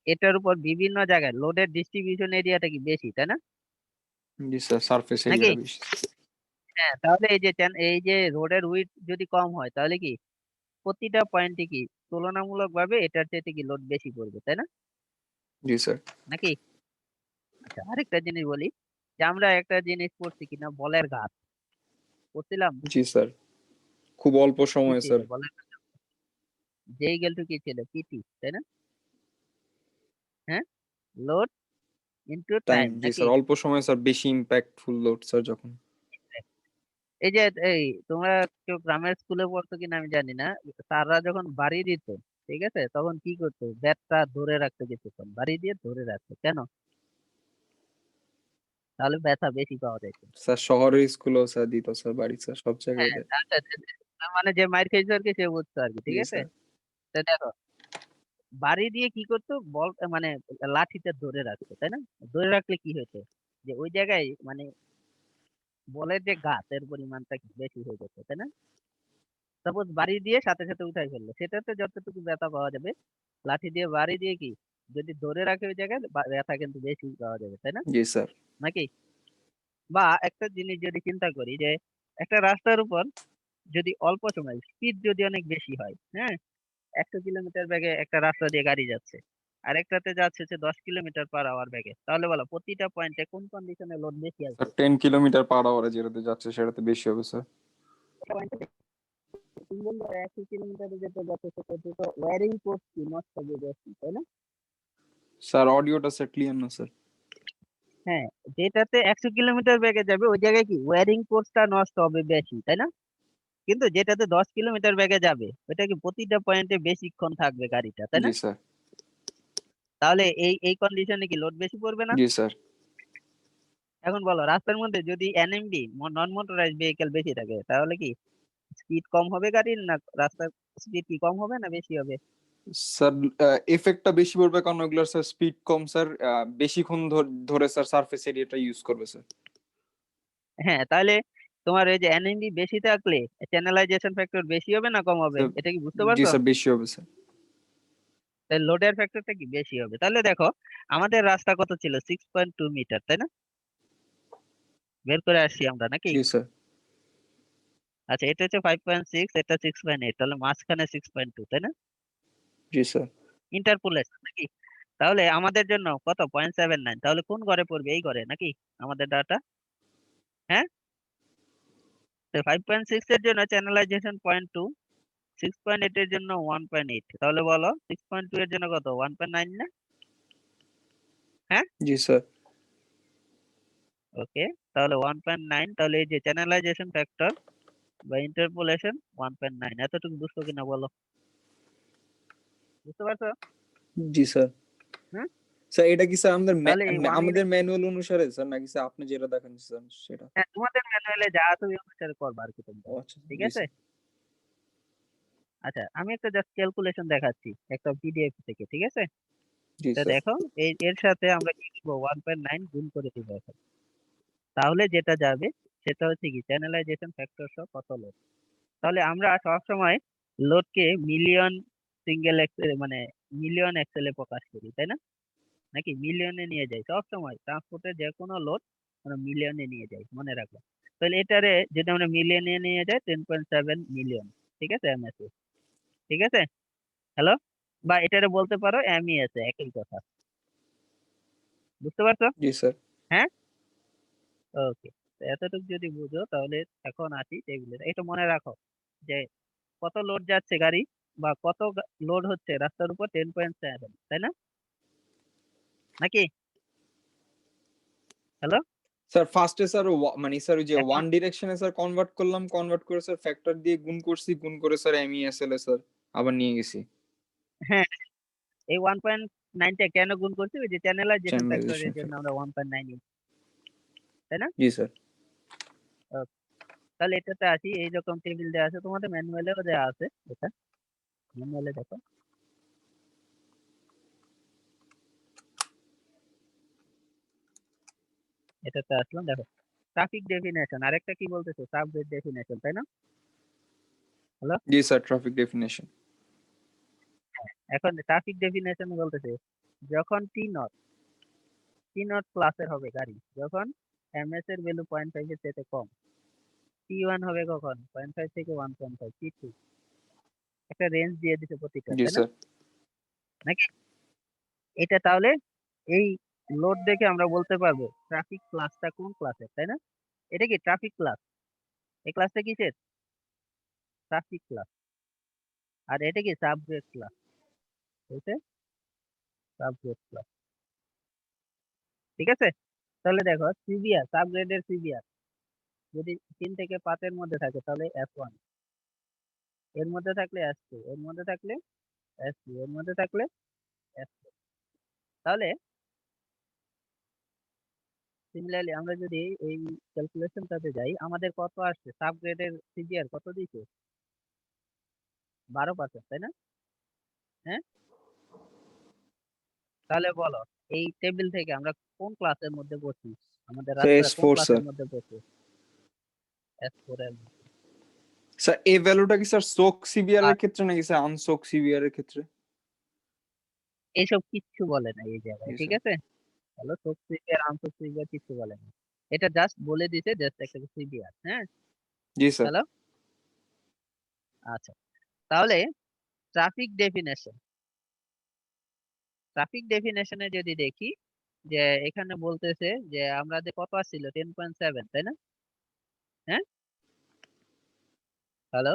এটার উপর বিভিন্ন জায়গায় লোডের ডিস্ট্রিবিউশন এরিয়াটা কি বেশি, তাই না? জি স্যার, সারফেস নাকি? এরিয়াটা বেশি। হ্যাঁ, তাহলে এই যে রোডের উইডথ যদি কম হয় তাহলে কি প্রতিটা পয়েন্টে কি তুলনামূলক ভাবে এটার চাইতে কি লোড বেশি পড়বে, তাই না? জি স্যার। নাকি? আচ্ছা, আরেকটা জিনিস বলি, যে আমরা একটা জিনিস পড়ছি কিনা বলের ঘাত পড়ছিলাম, জি স্যার, খুব অল্প কি সময়ে ছিল স্যার। বলের যে ইকুয়াল টু কি ছিল, পিটি, তাই না? হ্যাঁ, লোড ইনটু টাইম, টাইম জি নাকি? স্যার, অল্প সময়ে স্যার বেশি ইম্প্যাক্টফুল লোড স্যার যখন। এই যে এই তোমরা কেউ গ্রামের স্কুলে পড়তো কিনা আমি জানি না, স্যাররা যখন বাড়ি দিত, ঠিক আছে, তখন কি করতো, ব্যাটটা ধরে রাখতো কিছুক্ষণ, বাড়ি দিয়ে ধরে রাখতো কেন? তাহলে ব্যথা বেশি পাওয়া যায়। স্যার শহরের স্কুলেও স্যার দিত স্যার, বাড়ি স্যার, সব জায়গায় হ্যাঁ, দেয়। আচ্ছা, আচ্ছা, আচ্ছা। তার মানে যে মাইর খাইছে আর কি সে বুঝতো আর কি, ঠিক জি আছে। স্যার। তো দেখো বাড়ি দিয়ে কি করতো, বল মানে লাঠিতে ধরে রাখতো, তাই না? ধরে রাখলে কি হতো, যে ওই জায়গায় মানে বলের যে গাছের পরিমাণটা কি বেশি হয়ে যেত, তাই না? সাপোজ বাড়ি দিয়ে সাথে সাথে উঠাই ফেললো, সেটাতে যতটুকু ব্যথা পাওয়া যাবে, লাঠি দিয়ে বাড়ি দিয়ে কি যদি ধরে রাখে ওই জায়গায় ব্যথা কিন্তু বেশি পাওয়া যাবে, তাই না? জি স্যার। নাকি? বা একটা জিনিস যদি চিন্তা করি যে একটা রাস্তার উপর যদি অল্প সময় স্পিড যদি অনেক বেশি হয়, হ্যাঁ, 100 কিলোমিটার বেগে একটা রাস্তা দিয়ে গাড়ি যাচ্ছে, আর একটাতে যাচ্ছে হচ্ছে 10 কিলোমিটার/আওয়ার বেগে, তাহলে বলো প্রতিটা পয়েন্টে কোন কন্ডিশনে লোড বেশি স্যার আসবে? 10 কিলোমিটার পার আওয়ারে যেটাতে যাচ্ছে সেটাতে বেশি হবে স্যার। তুমি বললে 100 কিলোমিটারে যেতে যাচ্ছে সেটা তো ওয়ারিং কোর্স কি নষ্ট হবে বেশি, তাই না? স্যার অডিওটা স্যার ক্লিয়ার না স্যার। হ্যাঁ, যেটাতে 100 কিলোমিটার বেগে যাবে ওই জায়গায় কি ওয়ারিং কোর্সটা নষ্ট হবে বেশি, তাই না? কিন্তু যেটাতে 10 কিলোমিটার বেগে যাবে ওইটা কি প্রতিটা পয়েন্টে বেশিক্ষণ থাকবে গাড়িটা, তাই না? জি স্যার। তাহলে এই কন্ডিশনে কি লোড বেশি পড়বে না? জি স্যার। এখন বলো রাস্তার মধ্যে যদি এনএমবি নন মোটরাইজড ভেহিকেল বেশি থাকে তাহলে কি স্পিড কম হবে গাড়ির, না রাস্তার স্পিড কি কম হবে না বেশি হবে? স্যার এফেক্টটা বেশি পড়বে কারণ ওগুলোর স্যার স্পিড কম স্যার, বেশিক্ষণ ধরে স্যার সারফেস এরিয়াটা ইউজ করবে স্যার। হ্যাঁ, তাহলে তোমার এই যে এনএমবি বেশি থাকলে চ্যানেলাইজেশন ফ্যাক্টর বেশি হবে না কম হবে, স্যার এটা কি বুঝতে জি পারছো? স্যার, বেশি হবে স্যার। তাহলে লোডের ফ্যাক্টরটা কি বেশি হবে। তাহলে দেখো আমাদের রাস্তা কত ছিল, 6.2 মিটার, তাই না? বের করে আসছি আমরা নাকি? জি স্যার। আচ্ছা, এটা হচ্ছে 5.6, এটা 6.8, তাহলে মাঝখানে 6.2, তাই না? জি স্যার। ইন্টারপোলেশন নাকি? তাহলে আমাদের জন্য কত 0.79, তাহলে কোন ঘরে পড়বে, এই ঘরে নাকি আমাদের ডাটা? হ্যাঁ, 5.6 এর জন্য চ্যানেলাইজেশন 0.2, 6.8 এর জন্য 1.8, তাহলে বলো 6.2 এর জন্য কত 1.9 না? হ্যাঁ, জি স্যার। ওকে, তাহলে 1.9, তাহলে এই যে চ্যানেলাইজেশন ফ্যাক্টর বা ইন্টারপোলেশন 1.9, এতটুকু বুঝছো কিনা বলো? বুঝতে পারছো? জি স্যার। হুম? স্যার এটা কি স্যার আমাদের তাহলে এই one আমাদের ম্যানুয়াল অনুসারে স্যার নাকি স্যার আপনি যেটা দেখেন স্যার সেটা? হ্যাঁ, তোমাদের ম্যানুয়ালে যা আছে ওই অনুসারে করবা আর কি তোমরা। ও আচ্ছা ঠিক জি আছে? স্যার। আচ্ছা, আমি একটা জাস্ট ক্যালকুলেশন দেখাচ্ছি একটা পিডিএফ থেকে, ঠিক আছে? জি তো স্যার। দেখো এর সাথে আমরা কি দিব, 1.9 গুণ করে দিব এখন। তাহলে যেটা যাবে সেটা হচ্ছে কি চ্যানেলাইজেশন ফ্যাক্টর সহ কত লোড। তাহলে আমরা সবসময় লোডকে মিলিয়ন সিঙ্গেল এক্সেল মানে মিলিয়ন এক্সেলে প্রকাশ করি, তাই না? নাকি মিলিয়নে নিয়ে যাই সবসময়, ট্রান্সপোর্টের যে কোনো লোড আমরা মিলিয়নে নিয়ে যাই, মনে রাখো। তাহলে এটারে যদি আমরা মিলিয়নে নিয়ে যাই 10.7 মিলিয়ন, ঠিক আছে, এমএসএ, ঠিক আছে? হ্যালো, বা এটারে বলতে পারো এমইএস, একই কথা। বুঝতে পারছো? জি স্যার। হ্যাঁ, ওকে। এতটুকু যদি বুঝো তাহলে এখন আসি টেবিলে, এটা মনে রাখো যে কত লোড যাচ্ছে গাড়ি বা কত লোড হচ্ছে রাস্তার উপর, 10.7, তাই না? নাকি? হ্যালো, স্যার ফার্স্টে স্যার মানে স্যার ওই যে এখন ওয়ান ডিরেকশনে স্যার কনভার্ট করলাম, কনভার্ট করে স্যার ফ্যাক্টর দিয়ে গুণ করছি, গুণ করে স্যার এমইএসএল এ স্যার আবার নিয়ে গেছি হ্যাঁ, এই 1.9টা কেন গুণ করছি, ওই যে চ্যানেলাইজেশন চ্যানেলাইজেশন ফ্যাক্টরের জন্য আমরা 1.9 নিই, তাই না? জি স্যার। Okay, তাহলে এটাতে আসি, এইরকম টেবিল দেওয়া আছে তোমাদের ম্যানুয়ালেও দেওয়া আছে, এটা ম্যানুয়ালে দেখো। এটাতে আসলাম, দেখো ট্রাফিক ডেফিনেশন, আরেকটা কি বলতেছে সাবজেক্ট ডেফিনেশন, তাই না? হ্যালো, জি স্যার ট্রাফিক ডেফিনেশন। এখন ট্রাফিক ডেফিনেশন বলতেছে যখন টি নট ক্লাসের হবে গাড়ি, যখন এমএস এর ভ্যালু 0.5 এর চেয়ে কম, T1 হবে কখন 0.5 থেকে 1.5, T2, একটা রেঞ্জ দিয়ে দিতে প্রতিটা, জি তাই না? স্যার। নাকি? এটা তাহলে এই লোড দেখে আমরা বলতে পারবো ট্রাফিক ক্লাসটা কোন ক্লাসের, তাই না? এটা কি ট্রাফিক ক্লাস? এই ক্লাসটা কিসের? Traffic class. আর এটা কি সাবজেক্ট ক্লাস, বুঝছে? সাবজেক্ট ক্লাস, ঠিক আছে? তাহলে দেখো সিভিআর, সাবগ্রেডের সিভিআর যদি 3 থেকে 5 এর মধ্যে থাকে তাহলে S1, এর মধ্যে থাকলে S2, এর মধ্যে থাকলে S2, এর মধ্যে থাকলে S4। তাহলে সিমিলারলি আমরা যদি এই ক্যালকুলেশনটাতে যাই, আমাদের কত আসছে, সাবগ্রেডের সিভিআর কত দিছে? 12%, তাই না? হ্যাঁ, তাহলে বলো এই টেবিল থেকে আমরা কোন ক্লাসের মধ্যে পড়ছি, আমাদের স্যার রাস্তা কোন S4 ক্লাসের স্যার। মধ্যে পড়ছে? S4 এর মধ্যে। স্যার এই ভ্যালুটা কি স্যার সোক সিভিআর আর এর ক্ষেত্রে নাকি স্যার আনসোক সিভিআর এর ক্ষেত্রে? এইসব কিচ্ছু বলে না এই জায়গায়, জি ঠিক স্যার। আছে? হ্যালো, সোক সিভিআর আনসোক সিভিআর কিচ্ছু বলে না, এটা জাস্ট বলে দিতে জাস্ট একটা সিভিআর। হ্যাঁ, জি স্যার। হ্যালো, আচ্ছা। তাহলে ট্রাফিক ডেফিনেশন, ট্রাফিক ডেফিনেশনে যদি দেখি যে এখানে বলতেছে যে আমাদের কত আসছিল 10.7, তাই না? হ্যাঁ, হ্যালো,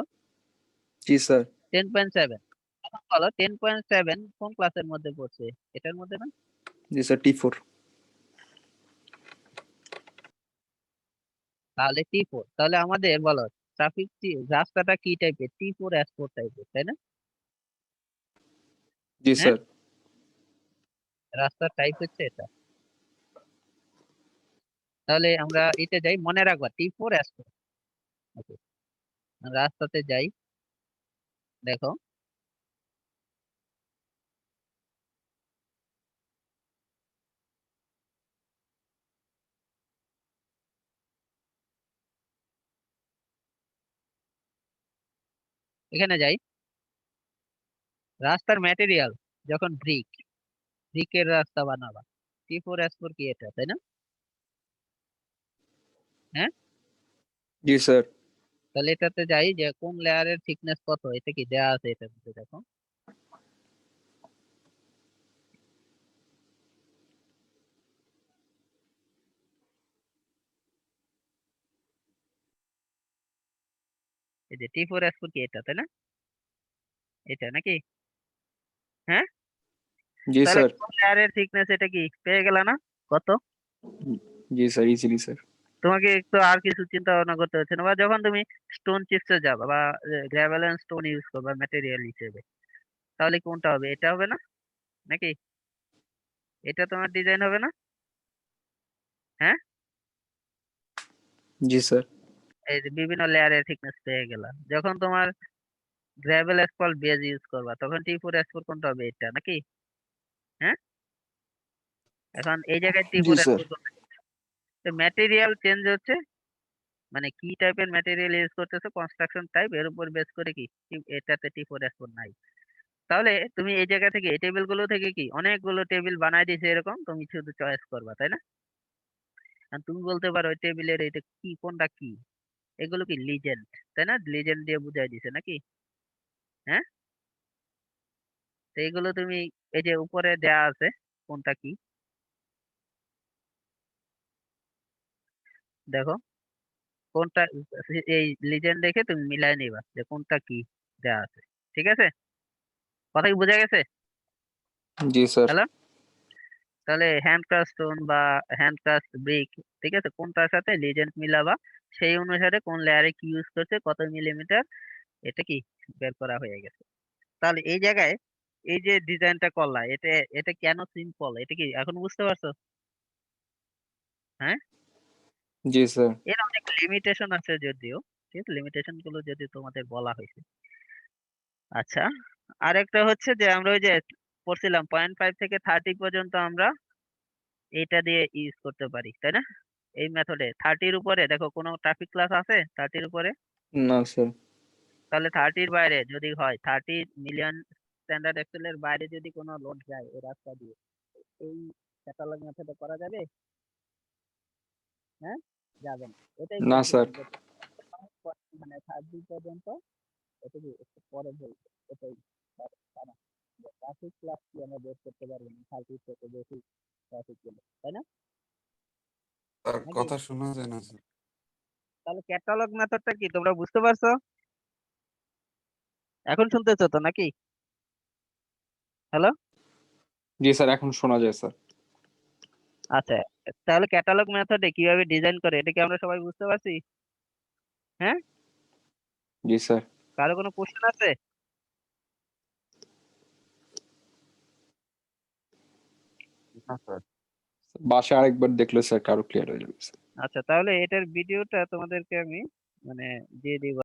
জি স্যার। 10.7, এখন বলো 10.7 কোন ক্লাসের মধ্যে পড়ছে, এটার মধ্যে না? জি স্যার T4। তাহলে T4, তাহলে আমাদের বলো ট্রাফিক রাস্তাটা কি টাইপের, T4 S4 টাইপের, তাই না? জি হ্যাঁ, স্যার। রাস্তার টাইপ হচ্ছে এটা। তাহলে আমরা এটা যাই, মনে রাখবা T4 S4। ওকে, রাস্তাতে যাই, দেখো এখানে যাই, রাস্তার ম্যাটেরিয়াল যখন ব্রিকের রাস্তা বানাবা, T4 S4 কি এটা, তাই না? হ্যাঁ, জি স্যার। তাহলে এটাতে যাই যে কোন লেয়ারের থিকনেস কত, এটা কি দেয়া আছে এটার মধ্যে, দেখো এই যে T4 S4 কি এটা, তাই না? এটা নাকি? হ্যাঁ, জি তাহলে স্যার। কোন লেয়ারের থিকনেস এটা কি পেয়ে গেল না, কত? জি স্যার ইজিলি স্যার। তোমাকে একটু আর কিছু চিন্তা ভাবনা করতে হচ্ছে না, বা যখন তুমি স্টোন চিপসে যাবা বা গ্রাভেল এন্ড স্টোন ইউজ করবা ম্যাটেরিয়াল হিসেবে, তাহলে কোনটা হবে? এটা হবে না নাকি? এটা তোমার ডিজাইন হবে না? হ্যাঁ, জি স্যার। এই যে বিভিন্ন লেয়ারের থিকনেস পেয়ে গেলা। যখন তোমার গ্রাভেল অ্যাসফল্ট বেজ ইউজ করবা তখন T4 S4 কোনটা হবে? এটা নাকি? হ্যাঁ, এখন এই জায়গায় জি T4 স্যার। S4 কোনটা? তো ম্যাটেরিয়াল চেঞ্জ হচ্ছে, মানে কি টাইপের ম্যাটেরিয়াল ইউজ করতেছো, কনস্ট্রাকশন টাইপ, এর উপর বেস করে কি এটাতে T4 S4 নাই। তাহলে তুমি এই জায়গা থেকে এই টেবিল গুলো থেকে কি অনেকগুলো টেবিল বানাই দিয়েছে এরকম, তুমি শুধু চয়েস করবা, তাই না? আর তুমি বলতে পারো ওই টেবিলের এটা কি, কোনটা কি। এগুলো কি লিজেন্ড, তাই না? লিজেন্ড দিয়ে বুঝাই দিছে নাকি? হ্যাঁ, তো এইগুলো তুমি এই যে উপরে দেয়া আছে কোনটা কি, দেখো কোনটা, এই লিজেন্ড দেখে তুমি মিলাই নিবা যে কোনটা কি দেয়া আছে। ঠিক আছে, কথা কি বোঝা গেছে? জি স্যার। হ্যালো, তাহলে হ্যান্ড কাস্ট স্টোন বা হ্যান্ড কাস্ট ব্রিক, ঠিক আছে, কোনটার সাথে লিজেন্ড মিলাবা, সেই অনুসারে কোন লেয়ারে কি ইউজ করছে, কত মিলিমিটার, এটা কি বের করা হয়ে গেছে। তাহলে এই জায়গায় এই যে ডিজাইনটা করলা, এটা এটা কেন সিম্পল, এটা কি এখন বুঝতে পারছো? হ্যাঁ, জি স্যার। এর অনেক লিমিটেশন আছে যদিও, ঠিক আছে, লিমিটেশন গুলো যদি তোমাদের বলা হয়েছে। আচ্ছা, আরেকটা হচ্ছে যে আমরা ওই যে পড়ছিলাম 0.5 থেকে 30 পর্যন্ত আমরা এটা দিয়ে ইউজ করতে পারি, তাই না? এই মেথডে 30-র উপরে দেখো কোনো ট্রাফিক ক্লাস আছে 30-র উপরে? না স্যার। তাহলে 30-র বাইরে যদি হয়, 30 মিলিয়ন স্ট্যান্ডার্ড এক্সেলের বাইরে যদি কোনো লোড যায় এই রাস্তা দিয়ে, এই ক্যাটালগ মেথডে করা যাবে? হ্যাঁ, যাবে না। এটাই না বলছিলাম স্যার। যে মানে 30 পর্যন্ত এটা কি একটু পরে বলবো, এটাই ট্রাফিক ক্লাস কি আমরা বের করতে পারবো না 30 থেকে বেশি ট্রাফিক গেলে, তাই না? তার নাকি? কথা শোনা যায় না স্যার। তাহলে ক্যাটালগ মেথডটা কি তোমরা বুঝতে পারছো? এখন শুনতেছো তো নাকি? হ্যালো, জি স্যার, এখন শোনা যায় স্যার। আচ্ছা, তাহলে ক্যাটালগ মেথডে কিভাবে ডিজাইন করে এটা কি আমরা সবাই বুঝতে পারছি? হ্যাঁ, জি স্যার। কারো কোনো কোশ্চেন আছে? না স্যার। বাসায় আরেকবার দেখলে স্যার আরো ক্লিয়ার হয়ে যাবে স্যার। আচ্ছা, তাহলে এটার ভিডিওটা তোমাদেরকে আমি মানে দিয়ে দিব।